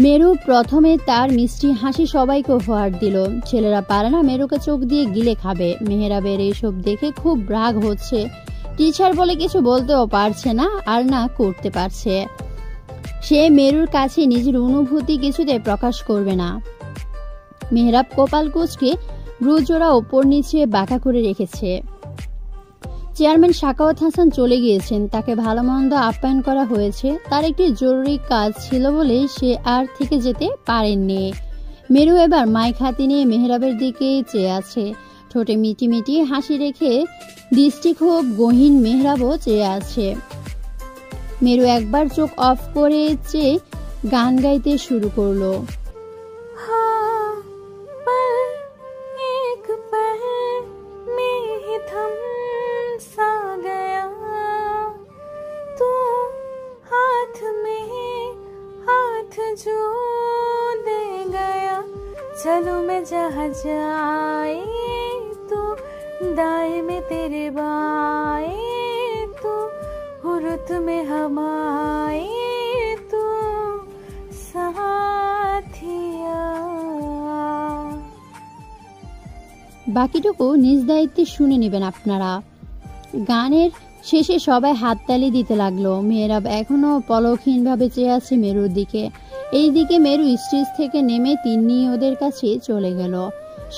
মেরু প্রথমে তার মিষ্টি হাসি সবাইকে উপহার দিল। ছেলেরা পারে না মেরুকে চোখ দিয়ে গিলে খাবে। মেহরাবের এইসব দেখে খুব রাগ হচ্ছে। টিচার বলে কিছু বলতেও পারছে না আর না করতে পারছে। সে মেরুর কাছে নিজের অনুভূতি কিছুতে প্রকাশ করবে না। মেহরাব কপাল কুঁচকে ব্রুজোড়া ওপর নিচে বাঁকা করে রেখেছে। চেয়ারম্যান সাখাওয়াত হাসান চলে গিয়েছেন, তাকে ভালো মন্দ আপ্যায়ন করা হয়েছে। তার একটি জরুরি কাজ ছিল বলে সে আর থেকে যেতে পারেননি। মেরু এবার মাইক হাতে নিয়ে মেহরাবের দিকে চেয়ে আছে। ঠোঁটে মিটি মিটি হাসি রেখে দৃষ্টি খুব গহীন মেহরাবও চেয়ে আছে। মেরু একবার চোখ অফ করে চেয়ে গান গাইতে শুরু করলো। चलो मैं जहाँ जाए तू दाएं में तेरे बाएं तू हुरुत में हम आए तू साथिया। বাকিটুকু নিজ দায়িত্বে শুনে নেবেন আপনারা। গানের শেষে সবাই হাততালি দিতে লাগলো। মেহরাব এখনো পলকহীনভাবে চেয়ে আছে মেরুর দিকে। এইদিকে মেরু স্টেজ থেকে নেমে তিন্নি ওদের কাছে চলে গেল।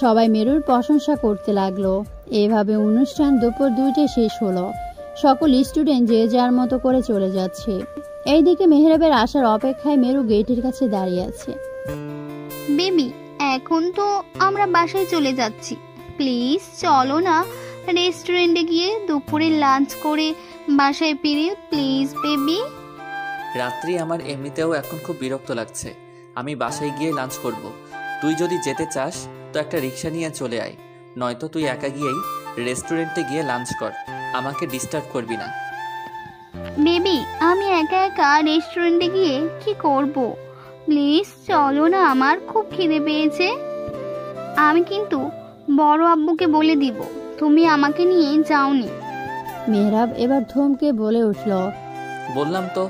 সবাই মেরুর প্রশংসা করতে লাগলো। এভাবে অনুষ্ঠান দুপুর 2টায় শেষ হলো। সকল স্টুডেন্ট যে যার মতো করে চলে যাচ্ছে। এইদিকে মেহরাবের আসার অপেক্ষায় মেরু গেটের কাছে দাঁড়িয়ে আছে। বেবি, এখন তো আমরা বাসায় চলে যাচ্ছি, প্লিজ চলো না রেস্টুরেন্টে গিয়ে দুপুরে লাঞ্চ করে বাসায় ফিরে, প্লিজ বেবি। রাত্রি আমার এমনিতেও এখন খুব বিরক্ত লাগছে, আমি বাসায় গিয়ে লাঞ্চ করব। তুই যদি যেতে চাস তো একটা রিক্সা নিয়ে চলে আয়, নয়তো তুই একা গিয়েই রেস্টুরেন্টে গিয়ে লাঞ্চ কর, আমাকে ডিস্টার্ব করবি না। বেবি, আমি একা একা রেস্টুরেন্টে গিয়ে কি করব? প্লিজ চলো না, আমার খুব খিদে পেয়েছে। আমি কিন্তু বড় আব্বুকে বলে দিব তুমি আমাকে নিয়ে যাওনি। মেহরাব এবার ধমকে বলে উঠল, বললাম তো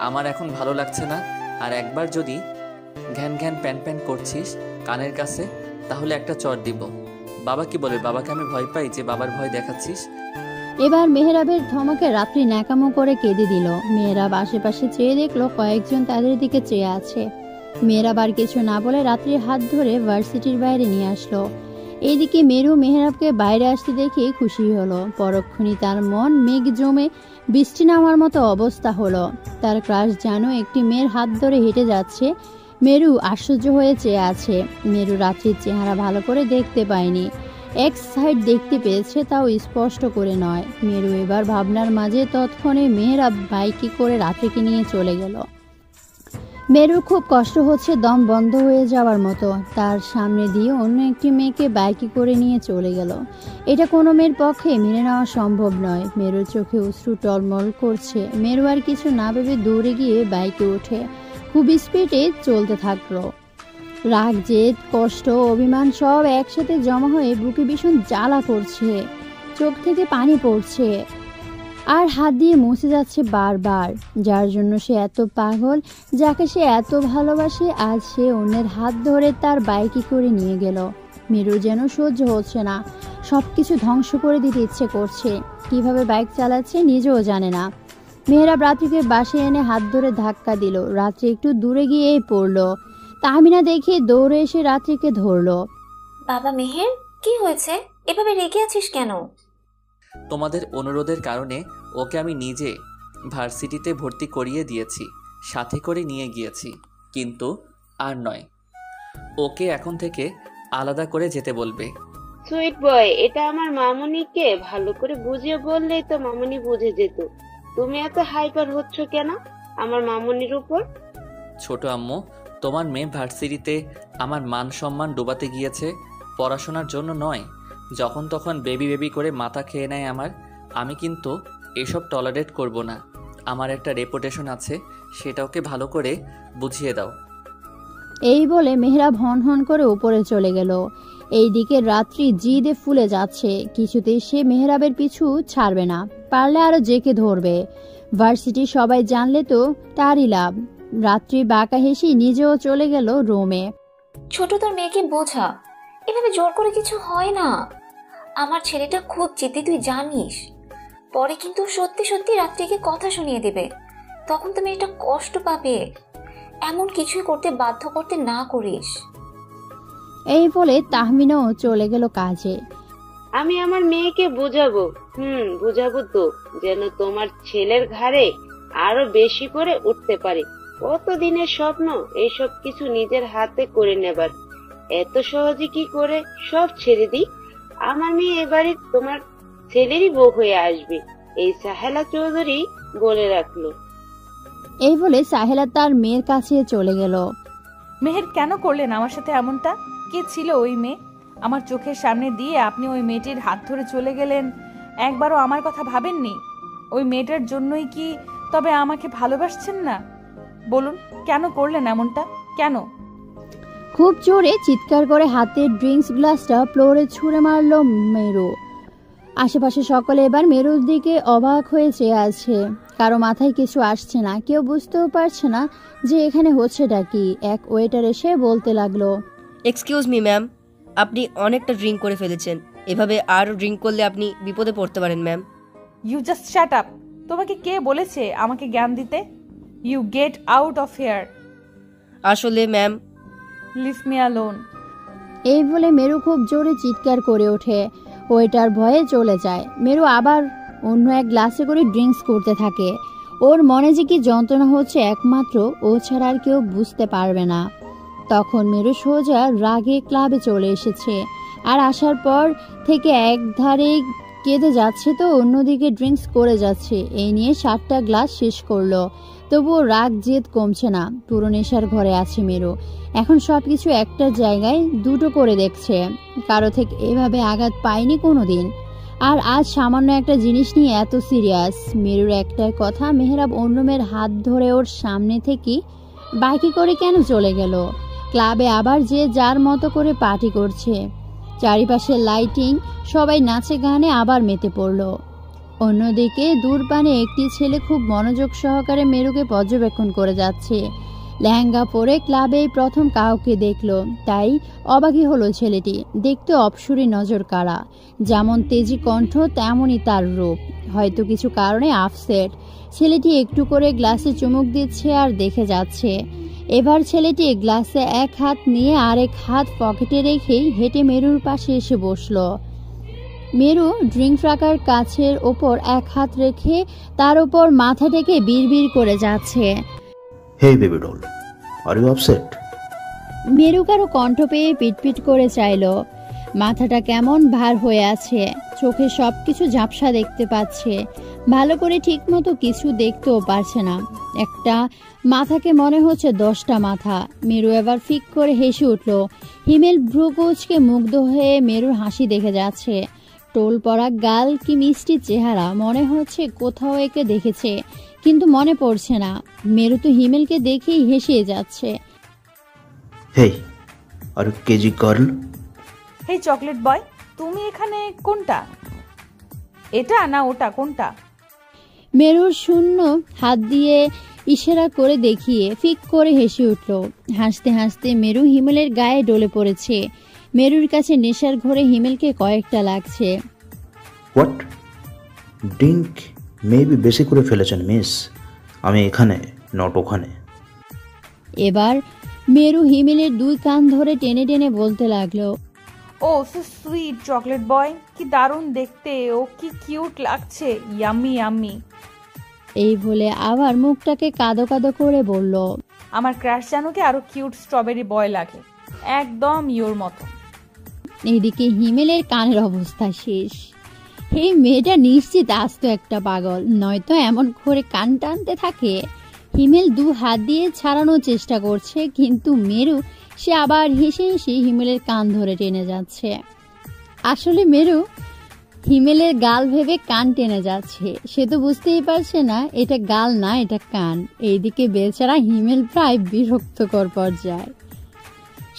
আমার এখন ভালো লাগছে না, আর একবার যদি ঘ্যান ঘ্যান প্যান প্যান করছিস কানের কাছে তাহলে একটা চড় দিব। বাবা কি বলে? বাবাকে আমি ভয় পাই যে বাবার ভয় দেখাচ্ছিস। এবার মেহরাবের ধমকে রাত্রি ন্যাকামো করে কেঁদে দিল। মেহরাব আশেপাশে চেয়ে দেখলো কয়েকজন তাদের দিকে চেয়ে আছে। মেহরাব আর কিছু না বলে রাত্রির হাত ধরে ভার্সিটির বাইরে নিয়ে আসলো। এইদিকে মেরু মেহরাবকে বাইরে আসতে দেখে খুশি হলো। পরক্ষণই তার মন মেঘ জমে বৃষ্টি নামার মতো অবস্থা হলো। তার ক্রাশ যেন একটি মেয়ের হাত ধরে হেঁটে যাচ্ছে। মেরু আশ্চর্য হয়ে চেয়ে আছে। মেরু রাত্রির চেহারা ভালো করে দেখতে পায়নি, এক সাইড দেখতে পেয়েছে, তাও স্পষ্ট করে নয়। মেরু এবার ভাবনার মাঝে তৎক্ষণে মেহরাব বাইকে করে রাত্রিকে নিয়ে চলে গেল। মেরুর খুব কষ্ট হচ্ছে, দম বন্ধ হয়ে যাওয়ার মতো। তার সামনে দিয়ে অন্য একটি মেয়েকে বাইকে করে নিয়ে চলে গেল। এটা কোনো মেয়ের পক্ষে মেনে নেওয়া সম্ভব নয়। মেরুর চোখে অশ্রু টলমল করছে। মেরু আর কিছু না ভেবে দৌড়ে গিয়ে বাইকে ওঠে, খুব স্পিডে চলতে থাকলো। রাগ, জেদ, কষ্ট, অভিমান সব একসাথে জমা হয়ে বুকে ভীষণ জ্বালা করছে। চোখ থেকে পানি পড়ছে আর হাত দিয়ে মুছে যাচ্ছে বারবার। যার জন্য সে এত পাগল, যাকে সে এত ভালোবাসে, আজ সে অন্যের হাত ধরে তার বাইকে করে নিয়ে গেল। মেরুর যেন সহ্য হচ্ছে না, সবকিছু ধ্বংস করে দিতে ইচ্ছে করছে। কিভাবে বাইক চালাচ্ছে নিজেও জানে না। মেহরাব রাত্রিকে বাসায় এনে হাত ধরে ধাক্কা দিল। রাত্রি একটু দূরে গিয়েই পড়লো। তাহমিনা দেখে দৌড়ে এসে রাত্রিকে ধরলো। বাবা মেহের, কি হয়েছে? এভাবে রেগে আছিস কেন? তোমাদের অনুরোধের কারণে ওকে আমি নিজে ভার্সিটিতে ভর্তি করিয়ে দিয়েছি, সাথে করে নিয়ে গিয়েছি, কিন্তু আর নয়, ওকে এখন থেকে আলাদা করে যেতে বলবে। সুইট বয়, এটা আমার মামুনিকে ভালো করে বুঝিয়ে বললেই তো মামুনি বুঝে যেত। তুমি এত হাইপার হচ্ছ কেন আমার মামুনির উপর? ছোট আম্মু, তোমার মেয়ে ভার্সিটিতে আমার মান সম্মান ডোবাতে গিয়েছে, পড়াশোনার জন্য নয়, যখন তখন বেবি বেবি করে মাথা খেয়ে নেয় আমার। আমি কিন্তু এসব টলারেট করব না। আমার একটা রেপুটেশন আছে, সেটা ওকে ভালো করে বুঝিয়ে দাও। এই বলে মেহরাব হন হন করে উপরে চলে গেল। এইদিকে রাত্রি জিদে ফুলে যাচ্ছে, কিছুতেই সে মেহরাবের পিছু ছাড়বে না, পারলে আরো জেকে ধরবে। ভার্সিটি সবাই জানলে তো তারই লাভ। রাত্রি বাঁকা হেসে নিজেও চলে গেল রুমে। ছোট তোর মেয়েকে বোঝা, এভাবে জোর করে কিছু হয় না। আমার ছেলেটা খুব জিদ্দি, তুই জানিস। পরে কিন্তু সত্যি সত্যি রাত্রিকে কথা শুনিয়ে দেবে, তখন তো মেয়েটা কষ্ট পাবে। এমন কিছুই করতে বাধ্য করতে না করিস। এই বলে তাহমিনাও চলে গেল কাজে। আমি আমার মেয়েকে বোঝাবো, বোঝাবো তো, যেন তোমার ছেলের ঘাড়ে আরো বেশি করে উঠতে পারে। কতদিনের স্বপ্ন এইসব কিছু নিজের হাতে করে নেবার। এত সহজে কি করে সব ছেড়ে দিই? আমার মেয়ে এবারে তোমার ছেলেরই বউ হয়ে আসবে, এই সাহেলা চৌধুরী বলে রাখলো। এই বলে সাহেলা তার মেয়ের কাছে চলে গেল। মেহের, কেন করলেন আমার সাথে এমনটা? কে ছিল ওই মেয়ে? আমার চোখের সামনে দিয়ে আপনি ওই মেয়েটির হাত ধরে চলে গেলেন, একবারও আমার কথা ভাবেননি? ওই মেয়েটার জন্যই কি তবে আমাকে ভালোবাসছেন না? বলুন, কেন করলেন এমনটা? কেন? খুব জোরে চিৎকার করে হাতের ড্রিঙ্কস গ্লাসটা ফ্লোরে ছুঁড়ে মারল মেরু। আশেপাশে সকলে এবার মেরুর দিকে অবাক হয়ে চেয়ে আছে। কারো মাথায় কিছু আসছে না, কেউ বুঝতেও পারছে না যে এখানে হচ্ছেটা কি। এক ওয়েটার এসে বলতে লাগলো, এক্সকিউজ মি ম্যাম, আপনি অনেকটা ড্রিঙ্ক করে ফেলেছেন। এভাবে আরও ড্রিঙ্ক করলে আপনি বিপদে পড়তে পারেন ma'am. You just shut up. তোমাকে কে বলেছে আমাকে জ্ঞান দিতে? You get out of here. আসলে ম্যাম, লিভ মি অ্যালোন। এই বলে মেরু খুব জোরে চিৎকার করে ওঠে। ওয়েটার ভয়ে চলে যায়। মেরু আবার অন্য এক গ্লাসে করে ড্রিঙ্কস করতে থাকে। ওর মনে যে কি যন্ত্রণা হচ্ছে একমাত্র ও ছাড়া আর কেউ বুঝতে পারবে না। তখন মেরু সোজা রাগে ক্লাবে চলে এসেছে, আর আসার পর থেকে একধারে কেঁদে যাচ্ছে তো অন্যদিকে ড্রিঙ্কস করে যাচ্ছে। এই নিয়ে 7টা গ্লাস শেষ করলো, তবুও রাগ জেদ কমছে না। পুরো নেশার ঘরে আছে মেরু। এখন সবকিছু একটা জায়গায় দুটো করে দেখছে। কারো থেকে এভাবে আঘাত পায়নি কোনোদিন, আর আজ সামান্য একটা জিনিস নিয়ে এত সিরিয়াস। মেরুর একটাই কথা, মেহরাব অন্য মেয়ের হাত ধরে ওর সামনে থেকে বাইকে করে কেন চলে গেল? ক্লাবে আবার যে যার মতো করে পার্টি করছে, চারিপাশে লাইটিং, সবাই নাচে গানে আবার মেতে পড়ল। অন্যদিকে দূরপানে একটি ছেলে খুব মনোযোগ সহকারে মেরুকে পর্যবেক্ষণ করে যাচ্ছে। লেহেঙ্গা পরে ক্লাবেই প্রথম কাউকে দেখলো, তাই অবাকই হলো ছেলেটি। দেখতে অপসরী নজর কাড়া, যেমন তেজি কণ্ঠ তেমনই তার রূপ। হয়তো কিছু কারণে আপসেট। ছেলেটি একটু করে গ্লাসে চুমুক দিচ্ছে আর দেখে যাচ্ছে। এবার ছেলেটি গ্লাসে এক হাত নিয়ে আরেক হাত পকেটে রেখেই হেঁটে মেরুর পাশে এসে বসলো। মেরু ড্রিঙ্ক রাখার কাছের ওপর এক হাত রেখে তার উপর মাথা টেকে বিড়বিড় করে যাচ্ছে। Hey baby doll, are you upset? মেরু কারো কণ্ঠ পেয়ে পিটপিট করে চাইল। মাথাটা কেমন ভার হয়ে আছে, চোখে সবকিছু ঝাপসা দেখতে পাচ্ছে। ভালো করে ঠিক মতো কিছু দেখতেও পারছে না। একটা মাথাকে মনে হচ্ছে 10টা মাথা। মেরু এবার ফিক করে হেসে উঠল। হিমেল ভ্রুকুচকে মুগ্ধ হয়ে মেরুর হাসি দেখে যাচ্ছে। টোল পড়া গাল, কি মিষ্টি চেহারা, মনে হচ্ছে কোথাও একে দেখেছে, কিন্তু মনে পড়ছে না। মেরু তো হিমেলকে দেখেই হেসে যাচ্ছে। হেই, আর কেজি গার্ল। হেই চকলেট বয়, তুমি এখানে কোনটা? এটা না ওটা, কোনটা? মেরুর শূন্য হাত দিয়ে ইশারা করে দেখিয়ে ফিক করে হেসে উঠল। হাসতে হাসতে মেরু হিমেলের গায়ে ডলে পড়েছে। মেরুর কাছে নেশার ঘরে হিমেলকে কয়েকটা লাগছে। হোয়াট? ড্রিঙ্ক মেবি বেশি করে ফেলেছেন মিস। আমি এখানে, নট ওখানে। এবার মেরু হিমেলের 2 কান ধরে টেনে টেনে বলতে লাগলো, ও সো সুইট চকলেট বয়, কি দারুণ দেখতে, ও কি কিউট লাগছে, ইয়াম্মি ইয়াম্মি। এই বলে আবার মুখটাকে কাদো কাদো করে বলল, আমার ক্রাশ জানুকে আরো কিউট স্ট্রবেরি বয় লাগে, একদম ইওর মতো। এদিকে হিমেলের কানের অবস্থা শেষ। এই মেয়েটা নিশ্চিত আস্ত একটা পাগল, নয়তো এমন করে কান টানতে থাকে। হিমেল 2 হাত দিয়ে ছাড়ানোর চেষ্টা করছে, কিন্তু মেরু সে আবার হেসে হেসে হিমেলের কান ধরে টেনে যাচ্ছে। আসলে মেরু হিমেলের গাল ভেবে কান টেনে যাচ্ছে, সে তো বুঝতেই পারছে না এটা গাল না, এটা কান। এইদিকে বেচারা হিমেল প্রায় বিরক্তকর পর্যায়ে।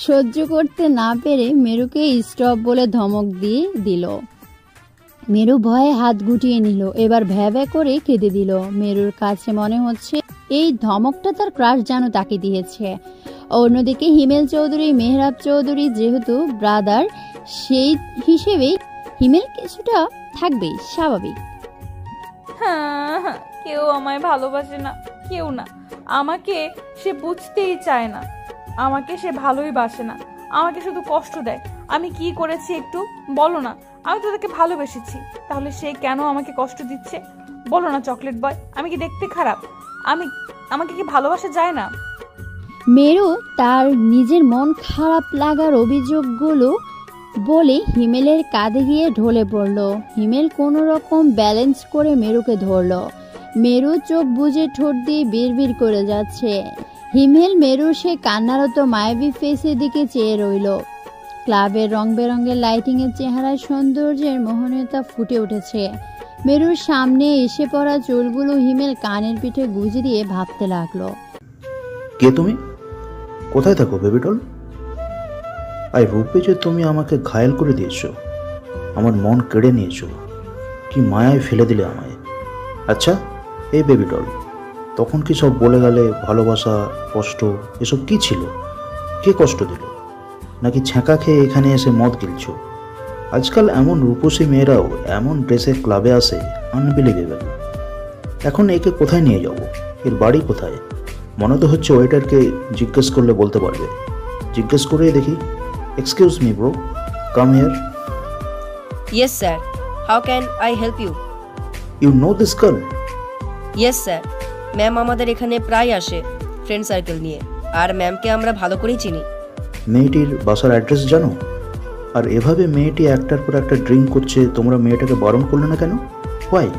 সহ্য করতে না পেরে মেরুকে স্টপ বলে ধমক দিয়ে দিল। মেরু ভয়ে হাত গুটিয়ে নিল, এবার ভ্যা ভ্যা করে কেঁদে দিল। মেরুর কাছে মনে হচ্ছে এই ধমকটা তার ক্রাশ যেন তাকে দিয়েছে। অন্যদিকে হিমেল চৌধুরী মেহরাব চৌধুরী যেহেতু ব্রাদার, সেই হিসেবে হিমেল কিছুটা থাকবেই স্বাভাবিক। হ্যাঁ, কেউ আমায় ভালোবাসে না, কেউ না। আমাকে সে বুঝতেই চায় না, আমাকে সে ভালোই বাসে না, আমাকে শুধু কষ্ট দেয়। আমি কি করেছি একটু বলো না? আমি তো তাকে ভালোবেসেছি, তাহলে সে কেন আমাকে কষ্ট দিচ্ছে বলো না চকলেট বয়? আমি কি দেখতে খারাপ? আমাকে কি ভালোবাসা যায় না? মেরু তার নিজের মন খারাপ লাগার অভিযোগগুলো বলে হিমেলের কাঁধে গিয়ে ঢলে পড়ল। হিমেল কোনো রকম ব্যালেন্স করে মেরুকে ধরল। মেরু চোখ বুজে ঠোঁট দিয়ে বিড়বিড় করে যাচ্ছে। হিমেল মেরুর সে কান্নারত মায়াবী ফেসের দিকে চেয়ে রইল। ক্লাবের রং বেরঙের লাইটিং এর চেহারায় সৌন্দর্যের মোহনীয়তা ফুটে উঠেছে। মেরুর সামনে এসে পড়া চুলগুলো হিমেল কানের পিঠে গুঁজে দিয়ে ভাবতে লাগলো, কে তুমি? কোথায় থাকো বেবিডল? আর রূপে যে তুমি আমাকে ঘায়েল করে দিয়েছো, আমার মন কেড়ে নিয়েছো, কি মায়ায় ফেলে দিলে আমায়। আচ্ছা এই বেবিডল, তখন কি সব বলে গেলে? ভালোবাসা, কষ্ট, এসব কি ছিল? কে কষ্ট দিল? নাকি ছ্যাঁকা খেয়ে এখানে এসে মদ গিলছো? আজকাল এমন রূপসী মেয়েরাও এমন ড্রেসে ক্লাবে আসে, আনবিলিভেবল। এখন একে কোথায় নিয়ে যাব? এর বাড়ি কোথায়? মনে তো হচ্ছে ওয়েটারকে জিজ্ঞেস করলে বলতে পারবে। জিজ্ঞেস করে দেখি। Excuse me bro, come here. Yes sir, how can I help you? You know this girl? Yes sir, ma'am আমাদের এখানে প্রায় আসে ফ্রেন্ড সার্কেল নিয়ে, আর ম্যামকে আমরা ভালো করেই চিনি। মেয়েটির বাসার অ্যাড্রেস জানো? আর এভাবে মেয়েটি একটার পর একটা ড্রিঙ্ক করছে, তোমরা মেয়েটাকে বারণ করলে না কেন? Why?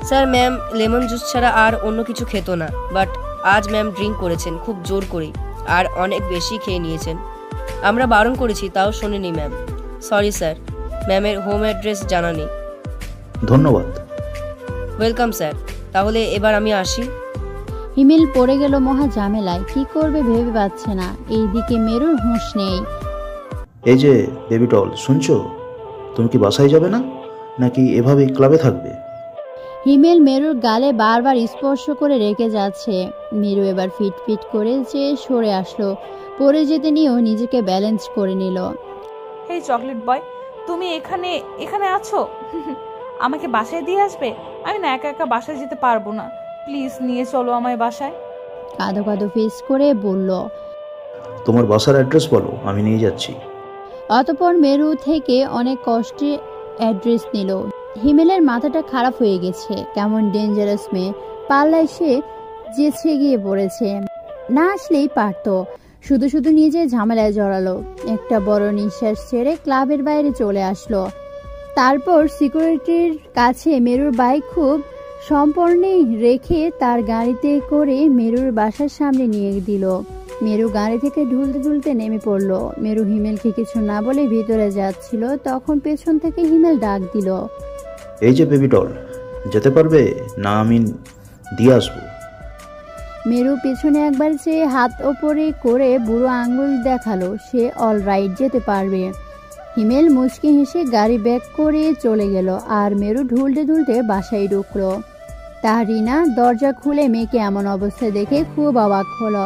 Sir ma'am lemon juice ছাড়া আর অন্য কিছু খেত না, বাট আজ ম্যাম ড্রিঙ্ক করেছেন খুব জোর করেই, আর অনেক বেশি খেয়ে নিয়েছেন। আমরা বারণ করেছি তাও শোনেনি ম্যাম। সরি স্যার, ম্যামের হোম অ্যাড্রেস জানা নেই। ধন্যবাদ। ওয়েলকাম স্যার, তাহলে এবার আমি আসি। হিমেল পড়ে গেল মহা ঝামেলায়, কি করবে ভেবে পাচ্ছে না। এইদিকে মেরুর হুঁশ নেই। এই যে বেবিডল, শুনছো? তুমি কি বাসায় যাবে না, নাকি এভাবেই ক্লাবে থাকবে? হিমেল মেরুর গালে বারবার স্পর্শ করে রেখে যাচ্ছে। মেরু এবার ফিট করে যে সরে আসলো। পড়ে যেতে নিয়েও নিজেকে ব্যালেন্স করে নিল। হেই চকলেট বয়, তুমি এখানে আছো? আমাকে বাসায় দিয়ে আসবে? আমি না একা একা বাসায় যেতে পারবো না, প্লিজ নিয়ে চলো আমায় বাসায়। কাঁদো কাঁদো ফেস করে বলল, তোমার বাসার অ্যাড্রেস বলো, আমি নিয়ে যাচ্ছি। অতঃপর মেরু থেকে অনেক কষ্টে অ্যাড্রেস নিল। হিমেলের মাথাটা খারাপ হয়ে গেছে, কেমন ডেঞ্জারাস মেয়ে পাল্লায় সে যেছে গিয়ে পড়েছে। না আসলেই পারতো, শুধু শুধু নিজে ঝামেলায় জড়ালো। একটা বড় নিঃশ্বাস ছেড়ে ক্লাবের বাইরে চলে আসলো। তারপর সিকিউরিটির কাছে মেরুর বাইক খুব সম্পূর্ণই রেখে তার গাড়িতে করে মেরুর বাসার সামনে নিয়ে দিল। মেরু গাড়ি থেকে ঢুলতে ঢুলতে নেমে পড়ল। মেরু হিমেলকে কিছু না বলে ভিতরে যাচ্ছিল, তখন পেছন থেকে হিমেল ডাক দিল, এই যে বেবিডল, যেতে পারবে না আমি দিয়ে আসবো? মেরু পেছনে একবার চেয়ে হাত ওপরে করে বুড়ো আঙ্গুল দেখালো, সে অলরাইট যেতে পারবে। হিমেল মুচকি হেসে গাড়ি ব্যাক করে চলে গেল, আর মেরু ঢুলতে ঢুলতে বাসায় ঢুকলো। তাহরিনা দরজা খুলে মেয়েকে এমন অবস্থায় দেখে খুব অবাক হলো।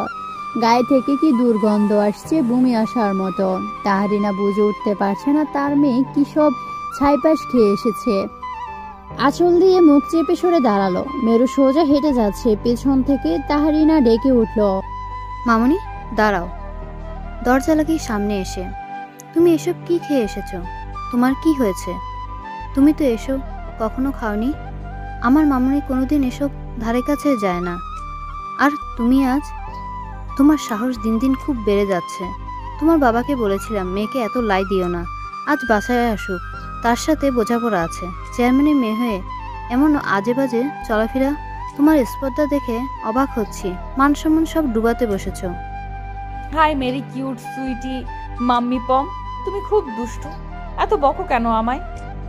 গায়ে থেকে কি দুর্গন্ধ আসছে, বমি আসার মতো। তাহরিনা বুঝে উঠতে পারছে না তার মেয়ে কি সব ছাইপাশ খেয়ে এসেছে। আঁচল দিয়ে মুখ চেপে সরে দাঁড়ালো। মেরু সোজা হেঁটে যাচ্ছে, পেছন থেকে তাহরিনা ডেকে উঠল, মামনি দাঁড়াও। দরজা লাগিয়ে সামনে এসে, তুমি এসব কি খেয়ে এসেছো? তোমার কি হয়েছে? তুমি তো এসব কখনো খাওনি। আমার মামনি কোনোদিন এসব ধারে কাছে যায় না। আর তুমি আজ, তোমার সাহস দিন দিন খুব বেড়ে যাচ্ছে। তোমার বাবাকে বলেছিলাম মেয়েকে এত লাই দিও না, আজ বাসায় আসুক, তার সাথে বোঝাপড়া আছে। চেয়ারম্যানের মেয়ে হয়ে এমন আজে বাজে চলাফেরা, তোমার স্পর্ধা দেখে অবাক হচ্ছি। মান সম্মান সব ডুবাতে বসেছ। হাই মেরি কিউট সুইটি মাম্মি পম, তুমি খুব দুষ্টু, এত বকো কেন আমায়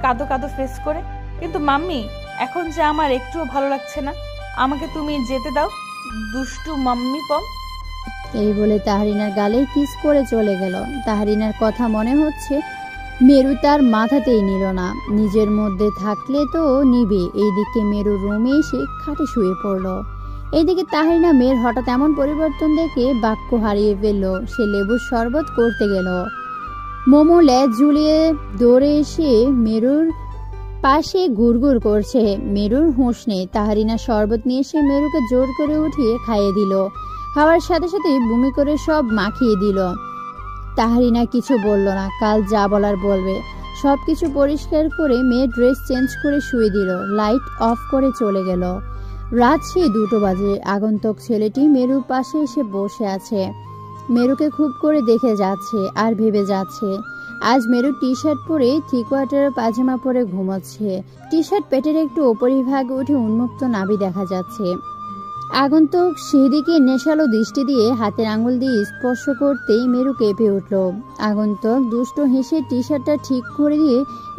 কাঁদো কাঁদো ফেস করে? কিন্তু মাম্মি, এখন যে আমার একটুও ভালো লাগছে না, আমাকে তুমি যেতে দাও দুষ্টু মাম্মি পম। এই বলে তাহরিনার গালে কিস করে চলে গেল। তাহরিনার কথা মনে হচ্ছে মেরু তার মাথাতেই নিল না, নিজের মধ্যে থাকলে তো নিবে। এইদিকে মেরু রুমে এসে খাটে শুয়ে পড়ল। এইদিকে তাহরিনা মেয়ের হঠাৎ এমন পরিবর্তন দেখে বাক্য হারিয়ে ফেলল। সে লেবুর শরবত করতে গেল। মোমো ল্যাজ ঝুলিয়ে দৌড়ে এসে মেরুর পাশে গুড়গুড় করছে। মেরুর হুঁশ নেই। তাহরিনা শরবত নিয়ে এসে মেরুকে জোর করে উঠিয়ে খাইয়ে দিল। খাওয়ার সাথে সাথে বমি করে সব মাখিয়ে দিল। তাহরিনা কিছু বলল না, কাল যা বলার বলবে। সবকিছু পরিষ্কার করে মেয়ের ড্রেস চেঞ্জ করে শুয়ে দিল। লাইট অফ করে চলে গেল। রাত সেই 2টো বাজে। আগন্তুক ছেলেটি মেরুর পাশে এসে বসে আছে। মেরুকে খুব করে দেখে যাচ্ছে আর ভেবে যাচ্ছে, আজ মেরু টি শার্ট পরে 3/4 পাজামা পরে ঘুমাচ্ছে। টি শার্ট পেটের একটু উপরিভাগ উঠে উন্মুক্ত নাভি দেখা যাচ্ছে। আগন্তুক সেদিকে নেশালো দৃষ্টি দিয়ে হাতের আঙুল দিয়ে স্পর্শ করতেই মেরু কেঁপে উঠল। আগন্তুক দুষ্ট হেসে টি শার্টটা ঠিক করে দিয়ে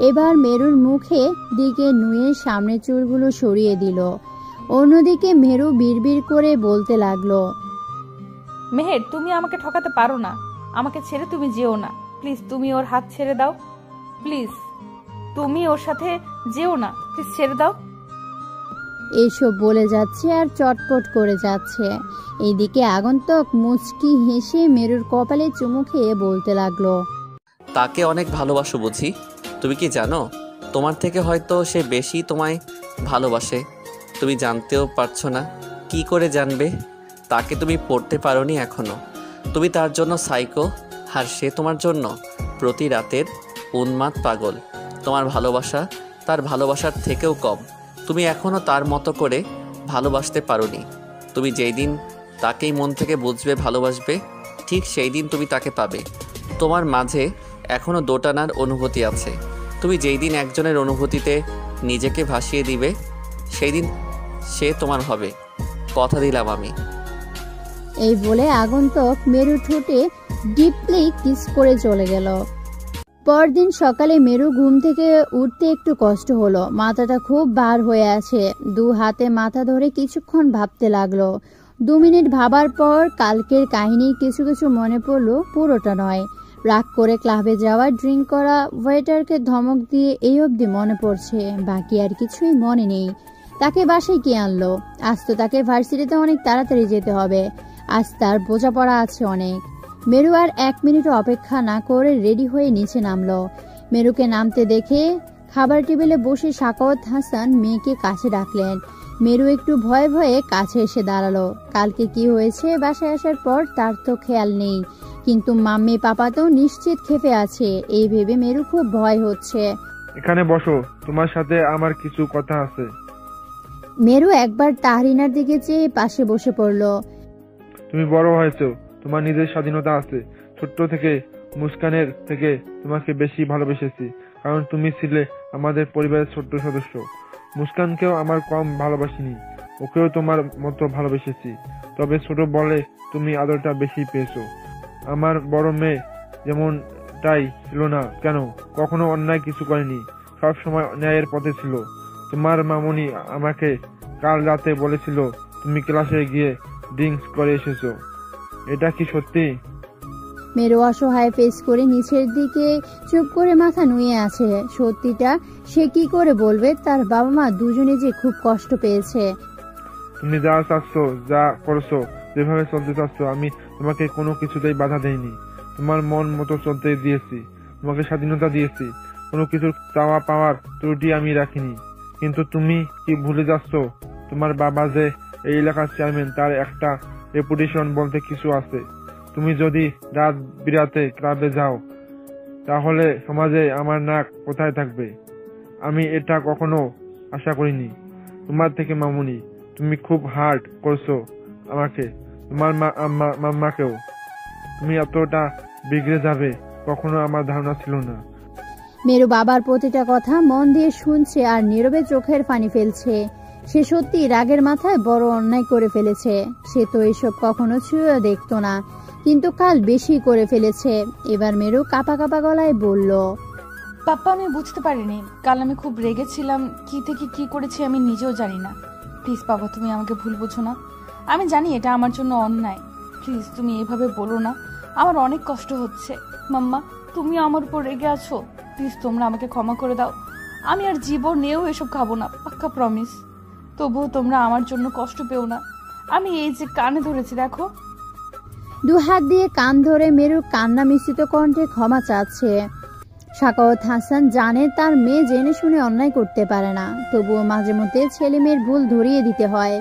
এবার মেরুর মুখে দিকে নুয়ে সামনের চুলগুলো সরিয়ে দিল। অন্যদিকে মেরু বিড়বিড় করে বলতে লাগলো, মেহের, তুমি আমাকে ঠকাতে পারো না, আমাকে ছেড়ে তুমি যেও না প্লিজ, তুমি ওর হাত ছেড়ে দাও প্লিজ, তুমি ওর সাথে যেও না প্লিজ, ছেড়ে দাও। এইসব বলে যাচ্ছে আর চটপট করে যাচ্ছে। এইদিকে আগন্তুক মুচকি হেসে মেরুর কপালে চুমু খেয়ে বলতে লাগলো, তাকে অনেক ভালোবাসো বুঝি? তুমি কি জানো তোমার থেকে হয়তো সে বেশি তোমায় ভালোবাসে, তুমি জানতেও পারছো না। কি করে জানবে? তাকে তুমি পড়তে পারোনি এখনো। তুমি তার জন্য সাইকো, আর সে তোমার জন্য প্রতি রাতের উন্মাদ পাগল। তোমার ভালোবাসা তার ভালোবাসার থেকেও কম। তুমি এখনও তার মতো করে ভালোবাসতে পারোনি। তুমি যেই দিন তাকেই মন থেকে বুঝবে, ভালোবাসবে, ঠিক সেই দিন তুমি তাকে পাবে। তোমার মাঝে এখনও দোটানার অনুভূতি আছে। তুমি যেই দিন একজনের অনুভূতিতে নিজেকে ভাসিয়ে দিবে, সেই দিন সে তোমার হবে, কথা দিলাম আমি। এই বলে আগন্তুক মেরু ঠোঁটে ডিপলি কিস করে চলে গেল। পরদিন সকালে মেরু ঘুম থেকে উঠতে একটু কষ্ট হলো। মাথাটা খুব ভার হয়ে আছে। 2 হাতে মাথা ধরে কিছুক্ষণ ভাবতে লাগলো। 2 মিনিট ভাবার পর কালকের কাহিনীর কিছু কিছু মনে পড়লো, পুরোটা নয়। রাগ করে ক্লাবে যাওয়া, ড্রিঙ্ক করা, ওয়েটারকে ধমক দিয়ে এই অবধি মনে পড়ছে, বাকি আর কিছুই মনে নেই। তাকে বাসায় কে আনলো? আজ তো তাকে ভার্সিটিতে অনেক তাড়াতাড়ি যেতে হবে। আজ তার বোঝাপড়া আছে অনেক। মেরু আর 1 মিনিট অপেক্ষা না করে রেডি হয়ে নিচে নামলো। মেরুকে নামতে দেখে খাবার টেবিলে বসে সাকাওয়াত হাসান মেয়েকে কাছে ডাকলেন। মেরু একটু ভয়ে ভয়ে কাছে এসে দাঁড়ালো। কালকে কি হয়েছে বাসায় আসার পর তার তো খেয়াল নেই, কিন্তু মাম্মি পাপা তো নিশ্চিত ক্ষেপে আছে। এই ভেবে মেরু খুব ভয় হচ্ছে। এখানে বসো, তোমার সাথে আমার কিছু কথা আছে। মেরু একবার তাহরিনার দিকে চেয়ে পাশে বসে পড়ল। তুমি বড় হয়েছো, তোমার নিজের স্বাধীনতা আছে। ছোট্ট থেকে মুস্কানের থেকে তোমাকে বেশি ভালোবেসেছি, কারণ তুমি ছিলে আমাদের পরিবারের ছোট্ট সদস্য। মুস্কানকেও আমার কম ভালোবাসিনি, ওকেও তোমার মতো ভালোবেসেছি। তবে ছোট বলে তুমি আদরটা বেশি পেয়েছো। আমার বড় মেয়ে যেমনটাই ছিল না কেন, কখনো অন্যায় কিছু করেনি, সব সময় ন্যায়ের পথে ছিল। তোমার মামুনি আমাকে কাল রাতে বলেছিল তুমি ক্লাসে গিয়ে ড্রিঙ্কস করে এসেছো, এটা কি সত্যি? মেরু অসহায় ফেস করে নিচের দিকে চুপ করে মাথা নুয়ে আছে। সত্যিটা সে কি করে বলবে? তার বাবা মা দুজনে যে খুব কষ্ট পেয়েছে। তুমি যা চাচ্ছ, যা করছো, যেভাবে চলতে চাচ্ছ, আমি তোমাকে কোনো কিছুতেই বাধা দেইনি। তোমার মন মতো চলতে দিয়েছি, তোমাকে স্বাধীনতা দিয়েছি, কোনো কিছু চাওয়া পাওয়ার ত্রুটি আমি রাখিনি। কিন্তু তুমি কি ভুলে যাচ্ছ তোমার বাবা যে এই এলাকার চেয়ারম্যান, তার একটা রেপুটেশন বলতে কিছু আছে। তুমি যদি রাত বিরাতে ক্লাবে যাও, তাহলে সমাজে আমার নাক কোথায় থাকবে? আমি এটা কখনো আশা করিনি তোমার থেকে মামুনি। তুমি খুব হার্ট করছো আমাকে, তোমার মাম্মাকেও। তুমি এতটা বিগড়ে যাবে কখনো আমার ধারণা ছিল না। মেরু বাবার প্রতিটা কথা মন দিয়ে শুনছে আর নীরবে চোখের পানি ফেলছে। সে সত্যি রাগের মাথায় বড় অন্যায় করে ফেলেছে। সে তো এসব কখনো ছুঁয়েও দেখতো না। কিন্তু কাল বেশি করে ফেলেছে। এবার মেরু কাঁপা কাঁপা গলায় বলল, পাপ্পা আমি বুঝতে পারিনি, কাল আমি খুব রেগেছিলাম, কি থেকে কি করেছি আমি নিজেও জানি না। প্লিজ বাবা, তুমি আমাকে ভুল বুঝো না। আমি জানি এটা আমার জন্য অন্যায়, প্লিজ তুমি এভাবে বলো না, আমার অনেক কষ্ট হচ্ছে। মাম্মা, তুমি আমার উপর রেগে আছো, প্লিজ তোমরা আমাকে ক্ষমা করে দাও। আমি আর জীবনেও এসব খাবো না, পাক্কা প্রমিস। তবুও তোমরা আমার জন্য কষ্ট পেও না। আমি এই যে কানে ধরেছি দেখো। দু হাত দিয়ে কান ধরে মেরুর কান্না মিশ্রিত কণ্ঠে ক্ষমা চাচ্ছে। সাখাওয়াত হাসান জানে তার মেয়ে জেনে শুনে অন্যায় করতে পারে না, তবুও মাঝে মধ্যে ছেলে মেয়ের ভুল ধরিয়ে দিতে হয়।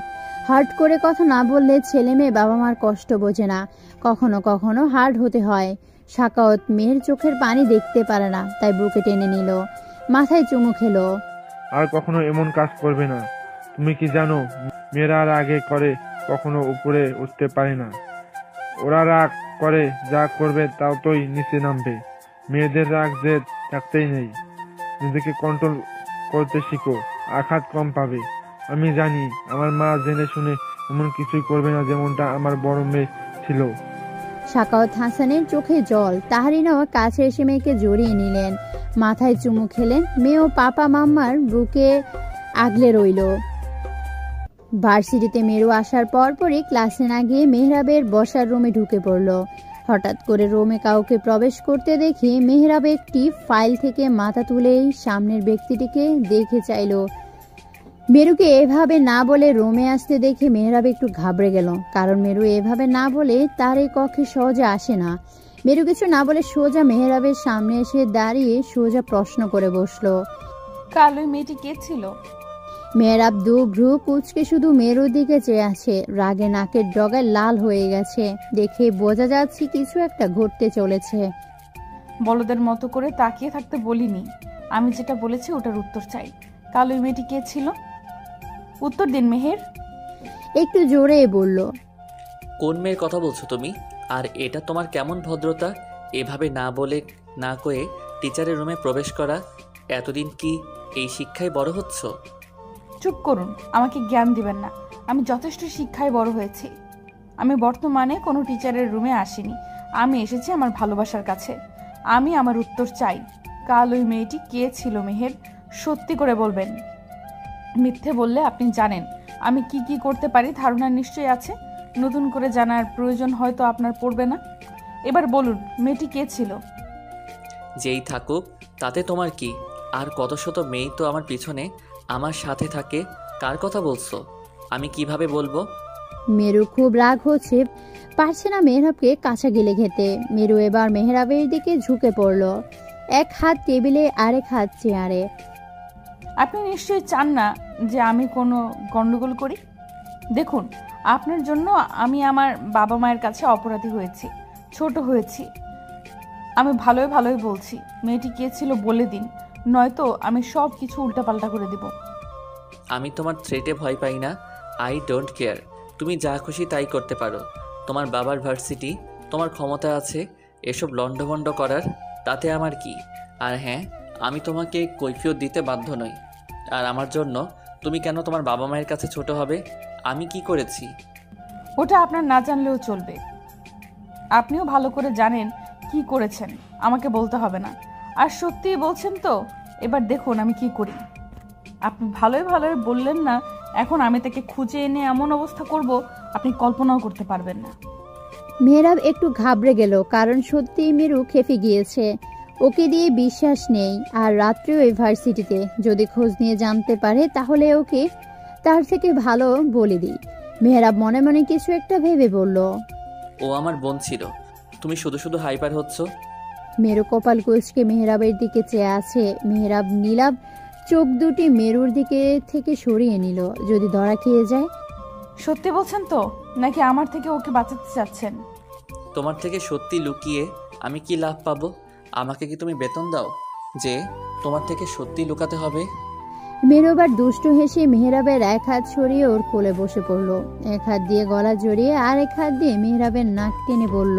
হার্ট করে কথা না বললে ছেলে মেয়ে বাবা মার কষ্ট বোঝে না, কখনো কখনো হার্ড হতে হয়। সাখাওয়াত মেয়ের চোখের পানি দেখতে পারে না, তাই বুকে টেনে নিল, মাথায় চুমু খেলো। আর কখনো এমন কাজ করবে না। তুমি কি জানো, মেয়েরা আগে করে কখনো উপরে উঠতে পারে না। ওরা রাগ করে যা করবে তাও তোই নিচে নামবে। মেয়েদের রাগ যে থাকতেই নেই। নিজেকে কন্ট্রোল করতে শিখো, আঘাত কম পাবে। আমি জানি আমার মা জেনে শুনে এমন কিছুই করবে না যেমনটা আমার বড় মেয়ে ছিল। সাখাওয়াত হাসানের চোখে জল। তাহরিনও কাছে এসে মেয়েকে জড়িয়ে নিলেন, মাথায় চুমু খেলেন। মেয়েও পাপা মাম্মার বুকে আগলে রইল। ভার্সিটিতে মেরু আসার পরপরই ক্লাসে না গিয়ে মেহরাবের বসার রুমে ঢুকে পড়ল। হঠাৎ করে রুমে কাউকে প্রবেশ করতে দেখে মেহরাব একটি ফাইল থেকে মাথা তুলেই সামনের ব্যক্তিটিকে দেখে চাইল। মেরুকে এভাবে না বলে রুমে আসতে দেখে মেহরাব একটু ঘাবড়ে গেল, কারণ মেরু এভাবে না বলে তার এই কক্ষে সহজে আসে না। মেরু কিছু না বলে সোজা মেহরাবের সামনে এসে দাঁড়িয়ে সোজা প্রশ্ন করে বসলো, কাল ওই মেয়েটি কে ছিল? মেহরাব দু ভ্রু কুচকে শুধু মেরুর দিকে চেয়ে আছে, রাগে নাকের ডগায় লাল হয়ে গেছে। দেখে বোঝা যাচ্ছে কিছু একটা ঘটতে চলেছে। বলদের মতো করে তাকিয়ে থাকতে বলিনি, আমি যেটা বলেছি ওটার উত্তর চাই। কাল ওই মেয়েটি কে ছিল? উত্তর দিন মেহের। একটু জোরে বলল, কোন মেয়ের কথা বলছো তুমি? আর এটা তোমার কেমন ভদ্রতা, এভাবে না বলে না কয়ে টিচারের রুমে প্রবেশ করা? এতদিন কি এই শিক্ষায় বড় হচ্ছ? চুপ করুন, আমাকে জ্ঞান দিবেন না। আমি যথেষ্ট শিক্ষায় বড় হয়েছি। আমি বর্তমানে কোনো টিচারের রুমে আসিনি, আমি এসেছি আমার ভালোবাসার কাছে। আমি আমার উত্তর চাই। কাল ওই মেয়েটি কে ছিল মেহের? সত্যি করে বলবেন। মিথ্যে বললে আপনি জানেন আমি কি কি করতে পারি, ধারণা নিশ্চয়ই আছে। নতুন করে জানার প্রয়োজন হয়তো আপনার পড়বে না। এবার বলুন, মেয়েটি কে ছিল? যেই থাকুক তাতে তোমার কি? আর কত শত মেয়ে তো আমার পিছনে আমার সাথে থাকে, কার কথা বলছো? আমি কিভাবে বলবো? মেরু খুব রাগ হচ্ছে, পারছে না মেহরাবকে কাছে গেলে খেতে। মেরু এবার মেহরাবের দিকে ঝুঁকে পড়ল, এক হাত টেবিলে আরেক হাত চেয়ারে। আপনি নিশ্চয়ই চান না যে আমি কোনো গন্ডগোল করি। দেখুন, আপনার জন্য আমি আমার বাবা মায়ের কাছে অপরাধী হয়েছি, ছোট হয়েছি। আমি ভালোই ভালোই বলছি, মেয়েটি কে ছিল বলে দিন, নয়তো আমি সব কিছু উল্টাপাল্টা করে দেব। আমি তোমার থ্রেটে ভয় পাই না। আই ডোন্ট কেয়ার, তুমি যা খুশি তাই করতে পারো। তোমার বাবার ভার্সিটি, তোমার ক্ষমতা আছে এসব লন্ডভন্ড করার, তাতে আমার কি? আর হ্যাঁ, আমি তোমাকে কৈফিয়ত দিতে বাধ্য নই। আর আমার জন্য তুমি কেন তোমার বাবা মায়ের কাছে ছোট হবে? আমি কি করেছি? ওটা আপনার না জানলেও চলবে। আপনিও ভালো করে জানেন কি করেছেন, আমাকে বলতে হবে না। আর সত্যিই বলছেন তো? এবার দেখুন আমি কি করি। আপনি ভালোই ভালোই বললেন না, এখন আমি তাকে খুঁজে এনে এমন অবস্থা করব আপনি কল্পনাও করতে পারবেন না। মেহরাব একটু ঘাবড়ে গেল, কারণ সত্যিই মেরু খেপে গিয়েছে। ওকে দিয়ে বিশ্বাস নেই। আর রাত্রেও এই ভার্সিটিতে যদি খোঁজ নিয়ে জানতে পারে তাহলে ওকে তার থেকে ভালো বলে দিই। মেহরাব মনে মনে কিছু একটা ভেবে বলল, ও আমার বোন ছিল, তুমি শুধু শুধু হাইপার হচ্ছ। মেরু কপাল কুঁচকে মেহরাবের দিকে চেয়ে আছে। মেহরাব নীলাভ চোখ দুটি মেরুর দিকে থেকে সরিয়ে নিল, যদি ধরা খেয়ে যায়। সত্যি বলছেন তো, নাকি আমার থেকে ওকে বাঁচাতে চাচ্ছেন? তোমার থেকে সত্যি লুকিয়ে আমি কি লাভ পাবো? আমাকে কি তুমি বেতন দাও যে তোমার থেকে সত্যি লুকাতে হবে? মেরু আবার দুষ্ট হেসে মেহরাবের এক হাত সরিয়ে ওর কোলে বসে পড়ল, এক হাত দিয়ে গলা জড়িয়ে আর এক হাত দিয়ে মেহরাবের নাক টেনে বলল,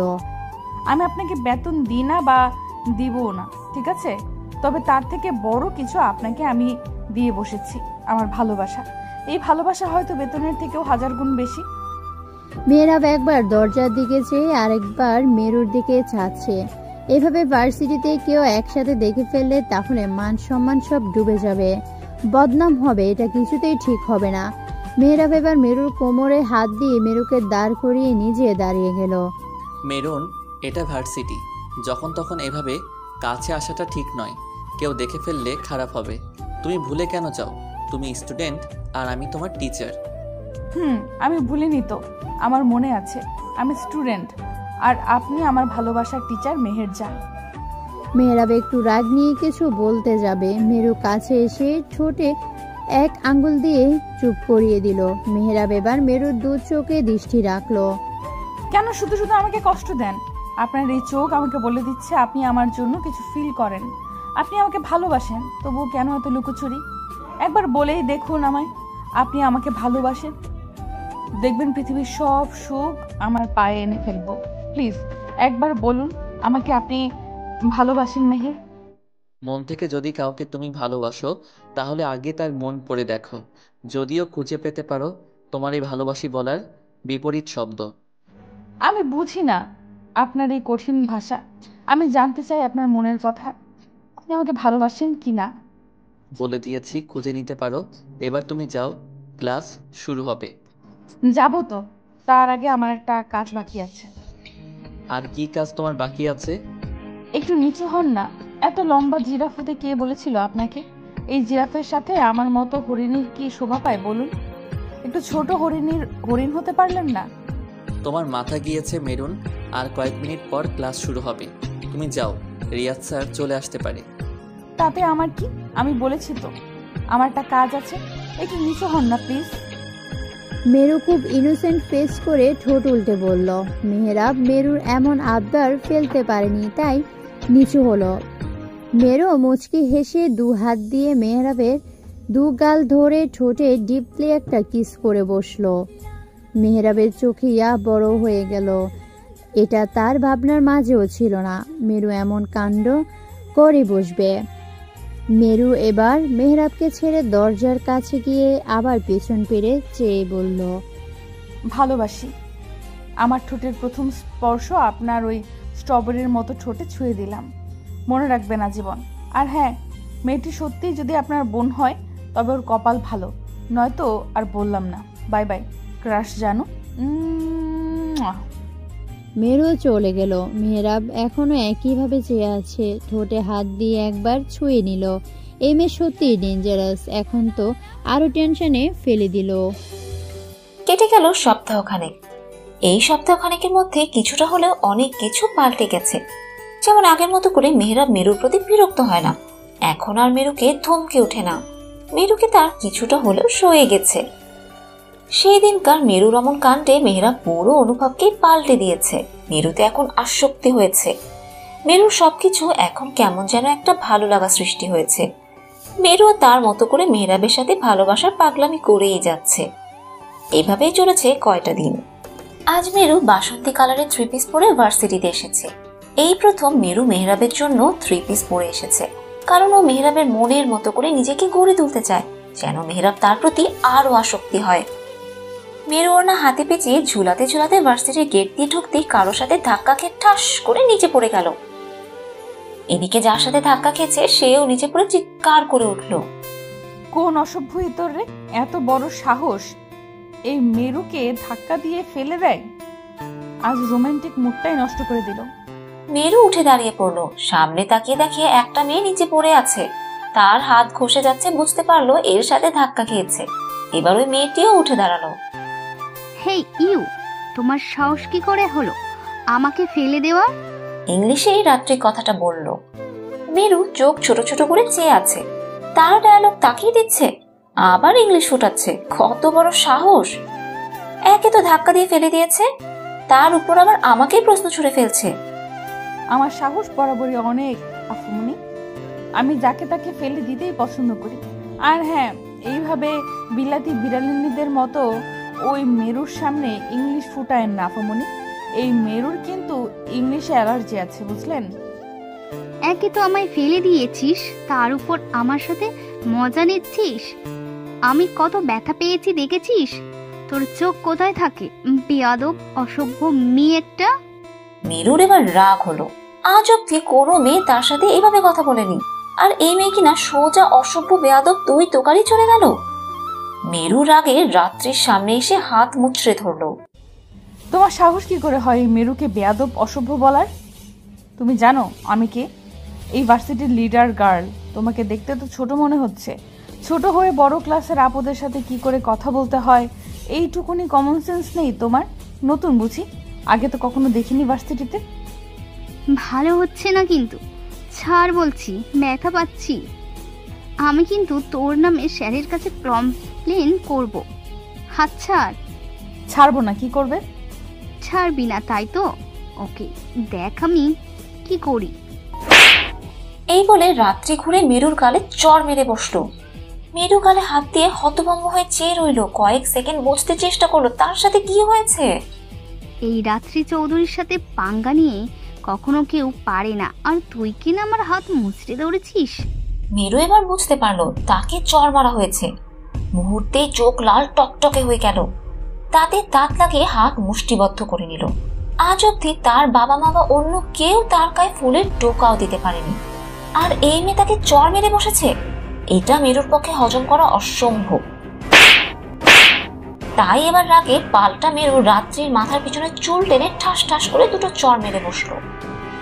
আমি আপনাকে বেতন দিই না বা দিবও না, ঠিক আছে? তবে তার থেকে বড় কিছু আপনাকে আমি দিয়ে বসেছি, আমার ভালোবাসা। এই ভালোবাসা হয়তো বেতনের থেকেও 1000 গুণ বেশি। মেহরাব একবার দরজার দিকে চেয়ে আরেকবার মেরুর দিকে চাচ্ছে। এভাবে ভার্সিটিতে কেউ একসাথে দেখে ফেললে তাহলে মান সম্মান সব ডুবে যাবে, বদনাম হবে, এটা কিছুতেই ঠিক হবে না। মেহরাব এবার মেরুর কোমরে হাত দিয়ে মেরুকে দাঁড় করিয়ে নিজে দাঁড়িয়ে গেল। মেরুন, এটা ভার্সিটি, যখন তখন এভাবে কাছে আসাটা ঠিক নয়, কেউ দেখে ফেললে খারাপ হবে। তুমি ভুলে কেন যাও? তুমি স্টুডেন্ট আর আমি তোমার টিচার। আমি ভুলিনি তো, আমার মনে আছে আমি স্টুডেন্ট আর আপনি আমার ভালোবাসার টিচার মেহেরজান। মেহরাব একটু রাগ নিয়ে কিছু বলতে যাবে, মেরু কাছে এসে ঠোঁটে এক আঙ্গুল দিয়ে চুপ করিয়ে দিল। মেহরাব এবার মেরুর দু চোখে দৃষ্টি রাখলো। কেন শুধু শুধু আমাকে কষ্ট দেন? আপনার এই চোখ আমাকে বলে দিচ্ছে আপনি আমার জন্য কিছু ফিল করেন, আপনি আমাকে ভালোবাসেন। তবুও কেন এত লুকোচুরি? একবার বলেই দেখুন আমায়, আপনি আমাকে ভালোবাসেন। দেখবেন পৃথিবীর সব সুখ আমার পায়ে এনে ফেলবো। প্লিজ একবার বলুন আমাকে আপনি ভালোবাসেন মেহের। মন থেকে যদি কাউকে তুমি ভালোবাসো তাহলে আগে তার মন পড়ে দেখো, যদিও খুঁজে পেতে পারো তোমার এই ভালোবাসি বলার বিপরীত শব্দ। আমি বুঝি না আপনার এই কঠিন ভাষা। আমি জানতে চাই আপনার মনের কথা, আপনি আমাকে ভালোবাসেন কি না। বলে দিয়েছি, খুঁজে নিতে পারো। এবার তুমি যাও, ক্লাস শুরু হবে। যাবো তো, তার আগে আমার একটা কাজ বাকি আছে। আর কি কাজ তোমার বাকি আছে? একটু নিচু হন না। এত লম্বা জিরাফ হতে কে বলেছিল আপনাকে? এই জিরাফের সাথে আমার মতো হরিণীর কি শোভা পায় বলুন? একটু ছোট হরিণ হতে পারলেন না? তোমার মাথা গিয়েছে মেরুন, আর কয়েক মিনিট পর ক্লাস শুরু হবে। তুমি যাও, রিয়াজ স্যার চলে আসতে পারে। তাতে আমার কি? আমি বলেছি তো আমার একটা কাজ আছে। একটু নিচু হন না প্লিজ। মেরু খুব ইনোসেন্ট ফেস করে ঠোঁট উল্টে বলল। মেহরাব মেরুর এমন আবদার ফেলতে পারেনি, তাই নিচু হলো। মেরু মুচকি হেসে দু হাত দিয়ে মেহরাবের দু গাল ধরে ঠোঁটে ডিপলি একটা কিস করে বসলো। মেহরাবের চোখে ইয়া বড় হয়ে গেল। এটা তার ভাবনার মাঝেও ছিল না মেরু এমন কাণ্ড করে বসবে। মেরু এবার মেহরাবকে ছেড়ে দরজার কাছে গিয়ে আবার পেছন ফিরে চেয়ে বলল, ভালোবাসি। আমার ঠোঁটের প্রথম স্পর্শ আপনার ওই স্ট্রবেরির মতো ঠোঁটে ছুঁয়ে দিলাম, মনে রাখবেন আজীবন। আর হ্যাঁ, মেয়েটি সত্যিই যদি আপনার বোন হয় তবে ওর কপাল ভালো, নয়তো আর বললাম না। বাই বাই ক্রাশ জানো। মেরু চলে গেল। মেহরাব এখনো একইভাবে চেয়ে আছে, ঠোঁটে হাত দিয়ে একবার ছুঁয়ে নিল। এই মেয়ে সত্যি ডেঞ্জারাস। এখন তো আরো টেনশনে ফেলে দিল। কেটে গেল সপ্তাহখানেক। এই সপ্তাহখানেকের মধ্যে কিছুটা হলেও অনেক কিছু পাল্টে গেছে। যেমন আগের মতো করে মেহরাব মেরুর প্রতি বিরক্ত হয় না, এখন আর মেরুকে ধমকে ওঠে না। মেরুকে তার কিছুটা হলেও সয়ে গেছে। সেই দিনকার মেরুর অমন কাণ্ডে মেহরাব পুরো অনুভবকে পাল্টে দিয়েছে। মেরুতে এখন আসক্তি হয়েছে। মেরুর সবকিছু এখন কেমন যেন একটা ভালো লাগা সৃষ্টি হয়েছে। মেরু তার মতো করে মেহরাবের সাথে ভালোবাসার পাগলামি করেই যাচ্ছে। এইভাবেই চলেছে কয়টা দিন। আজ মেরু বাসন্তী কালারের 3 পিস পরে ভার্সিটিতে এসেছে। এই প্রথম মেরু মেহরাবের জন্য 3 পিস পরে এসেছে, কারণ ও মেহরাবের মনের মতো করে নিজেকে গড়ে তুলতে চায়, যেন মেহরাব তার প্রতি আরো আসক্তি হয়। মেরু ওড়না হাতে পেঁচিয়ে ঝুলাতে ঝুলাতে ভার্সিটির গেট দিয়ে ঢুকতেই কারোর সাথে ধাক্কা খেয়ে ঠাস করে নিচে পড়ে গেল। এদিকে যার সাথে ধাক্কা খেয়েছে সেও নিচে পড়ে চিৎকার করে উঠল। কোন অসভ্য ইতর রে, এত বড় সাহস এই মেরুকে ধাক্কা দিয়ে ফেলে দেয়! আজ রোমান্টিক মুডটাই নষ্ট করে দিল। মেরু উঠে দাঁড়িয়ে পড়লো। সামনে তাকিয়ে দেখে একটা মেয়ে নিচে পড়ে আছে। তার হাত ঘষে যাচ্ছে, বুঝতে পারলো এর সাথে ধাক্কা খেয়েছে। এবার ওই মেয়েটিও উঠে দাঁড়ালো। হেই ইউ, তোমার সাহস কি করে হলো আমাকে ফেলে দেওয়া? ইংলিশেই রাত্রি কথাটা বলল। মেরু চোখ ছোট ছোট করে চেয়ে আছে। তার ডায়ালগ তাকিয়ে দিচ্ছে, আবার ইংলিশ ফুটাচ্ছে। কত বড় সাহস! একে তো ধাক্কা দিয়ে ফেলে দিয়েছে, তার উপর আবার আমাকেই প্রশ্ন ছুড়ে ফেলছে। আমার সাহস বরাবরই অনেক আফুমনি। আমি যাকে তাকে ফেলে দিতেই পছন্দ করি। আর হ্যাঁ, এইভাবে বিলাতি বিড়ালিনীদের মতো ওই মেরুর সামনে ইংলিশ ফুটায়েন না আফুমনি। এই মেরুর কিন্তু ইংলিশে অ্যালার্জি আছে, বুঝলেন? একে তো আমায় ফেলে দিয়েছিস, তার উপর আমার সাথে মজা নিচ্ছিস। আমি কত ব্যথা পেয়েছি দেখেছিস? তোর চোখ কোথায় থাকে বেয়াদব অসভ্য মেয়ে একটা। মেরুর এবার রাগ হলো। আজ অব্দি কোনো মেয়ে তার সাথে এভাবে কথা বলেনি, আর এই মেয়ে কিনা সোজা অসভ্য বেয়াদব তুই তোকারি চলে গেল। মেরু রাগে রাত্রির সামনে এসে হাত মুচড়ে ধরলো। তোমার সাহস কি করে হয় মেরুকে বেয়াদব অসভ্য বলার? তুমি জানো আমি কে? এই ভার্সিটির লিডার গার্ল। তোমাকে দেখতে তো ছোট মনে হচ্ছে। ছোট হয়ে বড় ক্লাসের আপদের সাথে কি করে কথা বলতে হয় এইটুকুনি কমন সেন্স নেই তোমার? নতুন বুঝি, আগে তো কখনো দেখিনি ভার্সিটিতে। ভালো হচ্ছে না কিন্তু, ছাড় বলছি, ব্যথা পাচ্ছি। আমি কিন্তু তোর নামে স্যারের কাছে কমপ্লেন করব। হাত ছাড়। ছাড়বো না, কি করবে? ছাড়বি না তাই তো? ওকে, দেখ আমি কি করি। এই বলে রাত্রি ঘুরে মেরুর গালে চড় মেরে বসলো। মেরু গালে হাত দিয়ে হতভম্ব হয়ে চেয়ে রইল। কয়েক সেকেন্ড বুঝতে চেষ্টা করলো তার সাথে কি হয়েছে। এই রাত্রি চৌধুরীর সাথে পাঙ্গা নিয়ে কখনো কেউ পারে না, আর তুই কিনা আমার হাত মুচড়ে দৌড়েছিস। মেরু এবার বুঝতে পারলো তাকে চড় মারা হয়েছে। মুহূর্তেই চোখ লাল টকটকে হয়ে গেল। তাতে দাঁত লাগিয়ে হাত মুষ্টিবদ্ধ করে নিল। আজ অব্দি তার বাবা মা বা অন্য কেউ তার গায়ে ফুলের টোকাও দিতে পারেনি, আর এই মেয়ে তাকে চড় মেরে বসেছে। এটা মেরুর পক্ষে হজম করা অসম্ভব। তাই এবার রাগে পাল্টা মেরু রাত্রির মাথার পিছনে চুল টেনে ঠাস ঠাস করে দুটো চড় মেরে বসলো।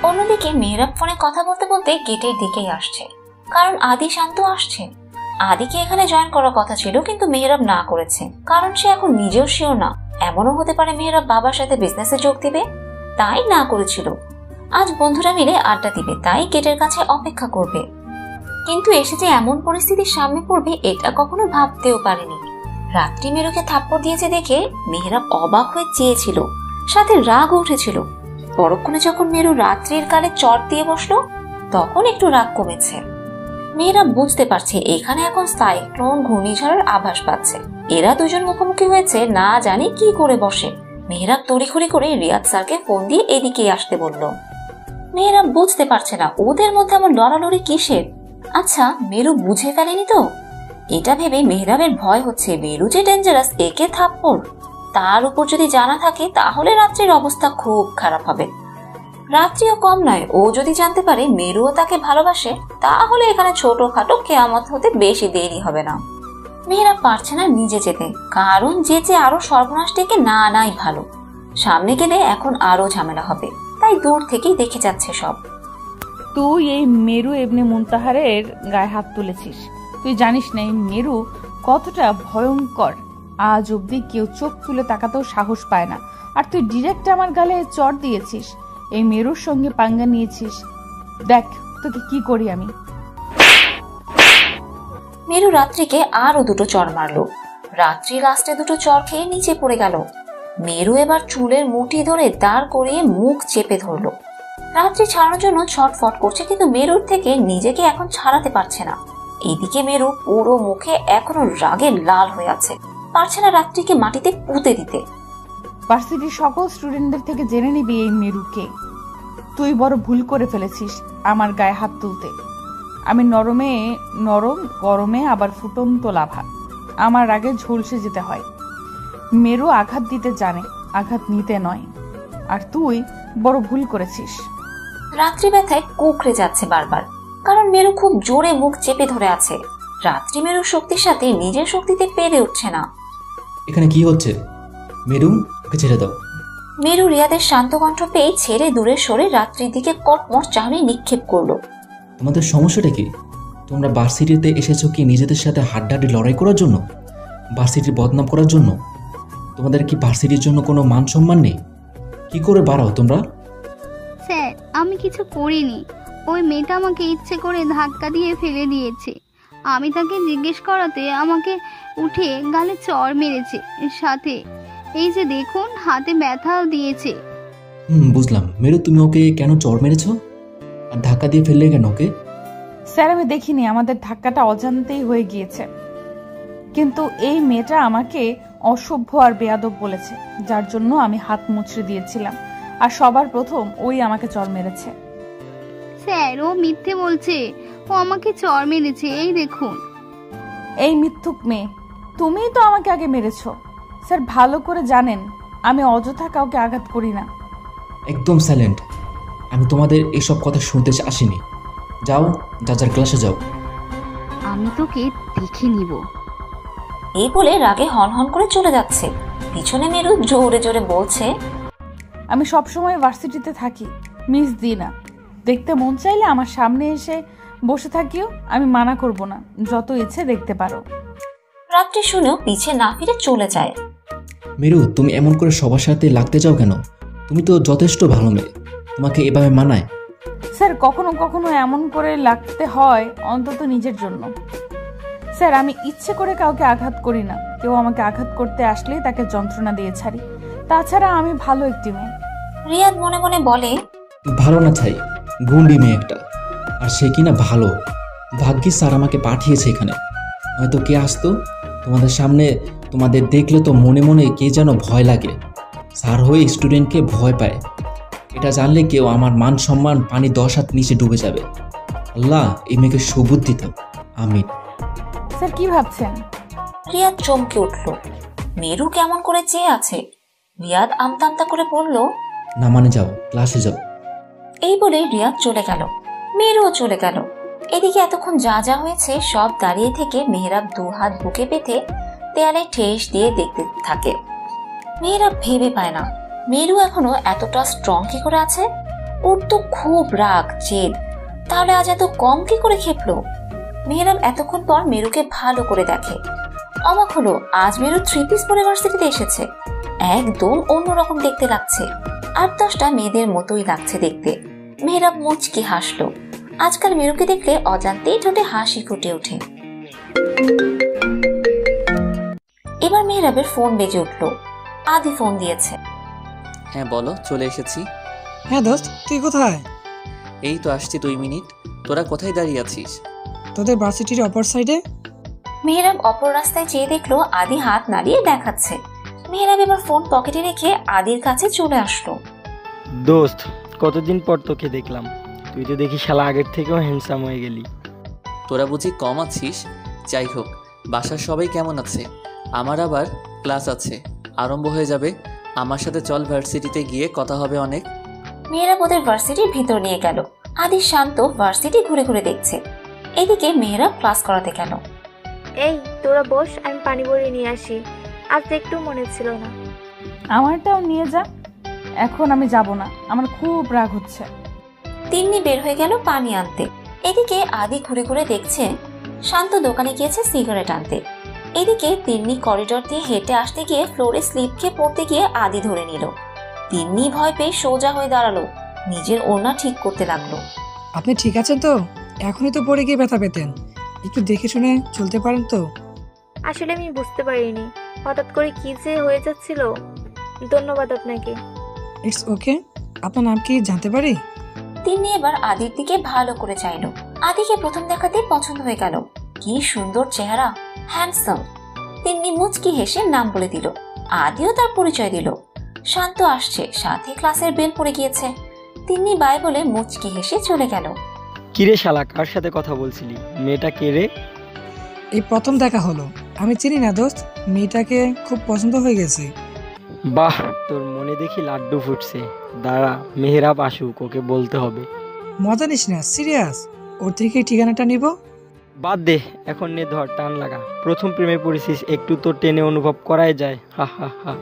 অন্যদিকে মেহরাব ফোনে কথা বলতে বলতে গেটের দিকেই আসছে, কারণ আদি শান্ত আসছে। আদিকে এখানে জয়েন করার কথা ছিল, কিন্তু মেহরাব না করেছে, কারণ সে এখন নিজেও শিওর না। এমনও হতে পারে মেহরাব বাবার সাথে বিজনেসে যোগ দিবে, তাই না করেছিল। আজ বন্ধুরা মিলে আড্ডা দিবে, তাই গেটের কাছে অপেক্ষা করবে। কিন্তু এসে যে এমন পরিস্থিতির সামনে পড়বে এটা কখনো ভাবতেও পারেনি। রাত্রি মেরুকে থাপ্পড় দিয়েছে দেখে মেহরাব অবাক হয়ে চেয়েছিল, সাথে রাগ উঠেছিল। পরক্ষণে যখন মেরু রাত্রির গালে চড় দিয়ে বসলো, তখন একটু রাগ কমেছে। মেহরাব বুঝতে পারছে এখানে এখন সাইক্লোন ঘূর্ণিঝড়ের আভাস পাচ্ছে। এরা দুজন মুখোমুখি হয়েছে, না জানি কি করে বসে। মেহরাব তড়িঘড়ি করে রিয়াদ স্যারকে ফোন দিয়ে এদিকে আসতে বলল। মেহরাব বুঝতে পারছে না ওদের মধ্যে এমন লড়ালড়ি কিসের। আচ্ছা, মেরু বুঝে ফেলেনি তো? এটা ভেবে মেহরাবের ভয় হচ্ছে মেরু যে ডেঞ্জারাস, একে থাপ্পড় তার উপর যদি জানা থাকে তাহলে রাত্রির অবস্থা খুব খারাপ হবে। রাত্রিও কম নয়, ও যদি জানতে পারে মেরুও তাকে ভালোবাসে, তাহলে এখানে ছোটখাটো কেয়ামত হতে বেশি দেরি হবে না। মেহরাব পারছে না নিজে যেতে, কারণ যে আরো সর্বনাশ ডেকে না নাই ভালো। সামনে গেলে এখন আরো ঝামেলা হবে, তাই দূর থেকেই দেখে যাচ্ছে সব। তুই এই মেরু এমনি মুনতাহারের গায়ে হাত তুলেছিস। তুই জানিস না এই মেরু কতটা ভয়ঙ্কর। আজ অব্দি কেউ চোখ তুলে তাকাতেও সাহস পায় না, আর তুই ডিরেক্ট আমার গালে চড় দিয়েছিস। এই মেরুর সঙ্গে পাঙ্গা নিয়েছিস, দেখ তোকে কি করি আমি। মেরু রাত্রিকে আরো দুটো চড় মারলো। রাত্রি লাস্টে দুটো চড় খেয়ে নিচে পড়ে গেল। মেরু এবার চুলের মুঠি ধরে দাঁড় করিয়ে মুখ চেপে ধরলো। রাত্রি ছাড়ানোর জন্য ছটফট করছে, কিন্তু মেরুর থেকে নিজেকে এখন ছাড়াতে পারছে না। এদিকে মেরু পুরো মুখে এখনো রাগে লাল হয়ে আছে, পারছে না রাত্রিকে মাটিতে পুঁতে দিতে। ভার্সিটির সকল স্টুডেন্টদের থেকে জেনে নিবি এই মেরুকে। তুই বড় ভুল করে ফেলেছিস আমার গায়ে হাত তুলতে। আমি নরম, গরমে আবার ফুটন্ত লাভা। আমার রাগে ঝলসে যেতে হয়। মেরু আঘাত দিতে জানে, আঘাত নিতে নয়। আর তুই বড় ভুল করেছিস। রাত্রি ব্যথায় কুকড়ে যাচ্ছে বারবার, কারণ মেরু খুব জোরে মুখ চেপে ধরে আছে। রাত্রি মেরুর শক্তির সাথে নিজের শক্তিতে পেরে উঠছে না। এখানে কি হচ্ছে? মেরু, ওকে ছেড়ে দাও। মেরু রিয়াদের শান্ত কণ্ঠ পেয়ে ছেড়ে দূরে সরে রাত্রির দিকে কটমট চাহনি নিক্ষেপ করলো। তোমাদের সমস্যাটা কি? তোমরা ভার্সিটিতে এসেছো কি নিজেদের সাথে হাড্ডাহাড্ডি লড়াই করার জন্য? ভার্সিটির বদনাম করার জন্য? তোমাদের কি ভার্সিটির জন্য কোনো মান সম্মান নেই? কি করে বাড়াও তোমরা? স্যার, আমি কিছু করিনি। ওই মেয়েটা আমাকে ইচ্ছে করে ধাক্কা দিয়ে ফেলে দিয়েছে। আমি তাকে জিজ্ঞেস করাতে আমাকে উঠে গালে চড় মেরেছে, সাথে এই যে দেখুন হাতে ব্যথাও দিয়েছে। বুঝলাম। মেরু, তুমি ওকে কেন চড় মেরেছো আর ধাক্কা দিয়ে ফেললে কেন ওকে? স্যার, আমি দেখিনি, আমাদের ধাক্কাটা অজান্তেই হয়ে গিয়েছে। কিন্তু এই মেয়েটা আমাকে অসভ্য আর বেয়াদব বলেছে, যার জন্য আমি হাত মুচড়ে দিয়েছিলাম। আর সবার প্রথম ওই আমাকে চড় মেরেছে। স্যার, ও মিথ্যে বলছে। ও আমাকে চড় মেরেছে, এই দেখুন। এই মিথ্যুক মেয়ে, তুমিই তো আমাকে আগে মেরেছো। স্যার ভালো করে জানেন আমি অযথা কাউকে আঘাত করি না। একদম সাইলেন্ট। আমি তোমাদের এসব কথা শুনতে আসিনি। যাও, যার ক্লাসে যাও। আমি তোকে দেখে নিব। এই বলে রাগে হনহন করে চলে যাচ্ছে। পিছনে মেরু জোরে জোরে বলছে, আমি সবসময় ভার্সিটিতে থাকি, মিস দিই না। দেখতে মন চাইলে আমার সামনে এসে বসে থাকিও, আমি মানা করব না, যত ইচ্ছে দেখতে পারো। রাত্রি শুনেও পিছে না ফিরে চলে যায়। মেরু, তুমি এমন করে সবার সাথে লাগতে যাও কেন? তুমি তো যথেষ্ট ভালো মেয়ে, তোমাকে এভাবে মানায়? স্যার কখনো কখনো এমন করে লাগতে হয়, অন্তত নিজের জন্য। স্যার আমি ইচ্ছে করে কাউকে আঘাত করি না, কেউ আমাকে আঘাত করতে আসলে তাকে যন্ত্রণা দিয়ে ছাড়ি। তাছাড়া আমি ভালো একটি মেয়ে। রিয়াদ মনে মনে বলে, ভালো না ছাই, গুন্ডি মেয়ে একটা, আর সে কিনা ভালো। ভাগ্যিস স্যার আমাকে পাঠিয়েছে এখানে, হয়তো কে আসতো তোমাদের সামনে। তোমাদের দেখলে তো মনে মনে কে যেন ভয় লাগে। স্যার হয়ে স্টুডেন্টকে ভয় পায়, এটা জানলে কেউ আমার মান সম্মান পানি 10 হাত নিচে ডুবে যাবে। আল্লাহ এই মেয়েকে সুবুদ্ধি দাও, আমিন। স্যার কি ভাবছেন? রিয়াদ চমকে উঠল। মেরু কেমন করে চেয়ে আছে। রিয়াদ আমতা আমতা করে বলল, না মানে যাও, ক্লাসে যাও। এই বলে রিয়াদ চলে গেল। মেরুও চলে গেল। এদিকে এতক্ষণ যা যা হয়েছে সব দাঁড়িয়ে থেকে মেহরাব 2 হাত বুকে পেতে দেয়ালে ঠেস দিয়ে দেখতে থাকে। মেহরাব ভেবে পায় না মেরু এখনো এতটা স্ট্রং কি করে আছে। ওর তো খুব রাগ জেদ, তাহলে আজ এত কম কি করে খেপলো। মেহরাব এতক্ষণ পর মেরুকে ভালো করে দেখে। অবাক হলো, আজ মেরু 3 পিস পরে ভার্সিটিতে এসেছে। একদম অন্যরকম দেখতে লাগছে, 8-10টা মেয়েদের মতোই লাগছে দেখতে। মেহরাব মুচকি হাসলো। আজকাল মেরুকে দেখলে অজান্তেই ঠোঁটে হাসি ফুটে ওঠে। এবার মেহরাবের ফোন বেজে উঠলো। আদি ফোন দিয়েছে। হ্যাঁ বলো, চলে এসেছি। হ্যাঁ দোস্ত, তুই কোথায়? এই তো আসছি 2 মিনিট। তোরা কোথায় দাঁড়িয়ে আছিস? তোদের ভার্সিটির অপর সাইডে। মেহরাব অপর রাস্তায় চেয়ে দেখলো আদি হাত নাড়িয়ে দেখাচ্ছে। মেহরাব এবার ফোন পকেটে রেখে আদির কাছে চলে আসলো। দোস্ত, কতদিন পর তোকে দেখলাম। তুই তো দেখি শালা আগের থেকেও হ্যান্ডসাম হয়ে গেলি। তোরা বুঝি কম আছিস? যাই হোক, বাসার সবাই কেমন আছে? আমার আবার ক্লাস আছে, আরম্ভ হয়ে যাবে। আমার সাথে চল, ভার্সিটিতে গিয়ে কথা হবে অনেক। মেহরাব ওদের ভার্সিটির ভিতর নিয়ে গেল। আদি শান্ত ভার্সিটি ঘুরে ঘুরে দেখছে। এদিকে মেহরাব ক্লাস করাতে গেল। এই তোরা বস, আমি পানি ভরিয়ে নিয়ে আসি। আজ একটু মনে ছিল না। আমারটাও নিয়ে যা। এখন আমি যাব না, আমার খুব রাগ হচ্ছে। তিন্নি বের হয়ে গেল পানি আনতে। এদিকে আদি ঘুরে ঘুরে দেখছে শান্ত দোকানে গিয়েছে সিগারেট আনতে। এদিকে তিন্নি করিডোর দিয়ে হেঁটে আসতে গিয়ে ফ্লোরে স্লিপ খেয়ে পড়তে গিয়ে আদি ধরে নিল। তিন্নি ভয় পেয়ে সোজা হয়ে দাঁড়ালো, নিজের ওড়না ঠিক করতে লাগলো। আপনি ঠিক আছেন তো? এখনই তো পড়ে গিয়ে ব্যথা পেতেন, একটু দেখে শুনে চলতে পারেন তো? আসলে আমি বুঝতে পারিনি হঠাৎ করে কি যে হয়ে যাচ্ছিল। ধন্যবাদ আপনাকে। It's okay. আপনার নাম কি জানতে পারি? তিন্নি এবার আদির দিকে ভালো করে চাইলো। আদিকে প্রথম দেখাতেই পছন্দ হয়ে গেল। কি সুন্দর চেহারা, হ্যান্ডসাম। তিন্নি মুচকি হেসে নাম বলে দিল। আদিও তার পরিচয় দিল। শান্ত আসছে, সাথে ক্লাসের বেল পড়ে গিয়েছে। তিন্নি বাই বলে মুচকি হেসে চলে গেল। কিরে শালা, কার সাথে কথা বলছিলি? মেয়েটা কে রে? এই প্রথম দেখা হলো। আমি চিনি না দোস্ত, মেয়েটাকে খুব পছন্দ হয়ে গেছে। বাহ, তোর মনে দেখি লাড্ডু ফুটছে। দাঁড়া, মেহরাব আসুক, ওকে বলতে হবে। মজা নিস না, সিরিয়াস। ওর থেকে ঠিকানাটা নিব। বাদ দে, এখন নে ধর, টান লাগা। প্রথম প্রেমে পড়েছিস, একটু তো টেনে অনুভব করাই যায়। হা হা হা।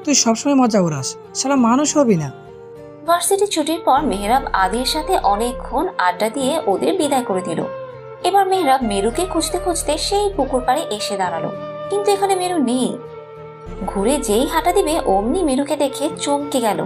তুই সবসময় মজা উড়াস, সারা মানুষ হবি না। ভার্সিটি ছুটির পর মেহরাব আদির সাথে অনেকক্ষণ আড্ডা দিয়ে ওদের বিদায় করে দিল। এবার মেহরাব মেরুকে খুঁজতে খুঁজতে সেই পুকুর পাড়ে এসে দাঁড়ালো, কিন্তু এখানে মেরু নেই। ঘুরে যেই হাঁটা দিবে অমনি মেরুকে দেখে চমকে গেল।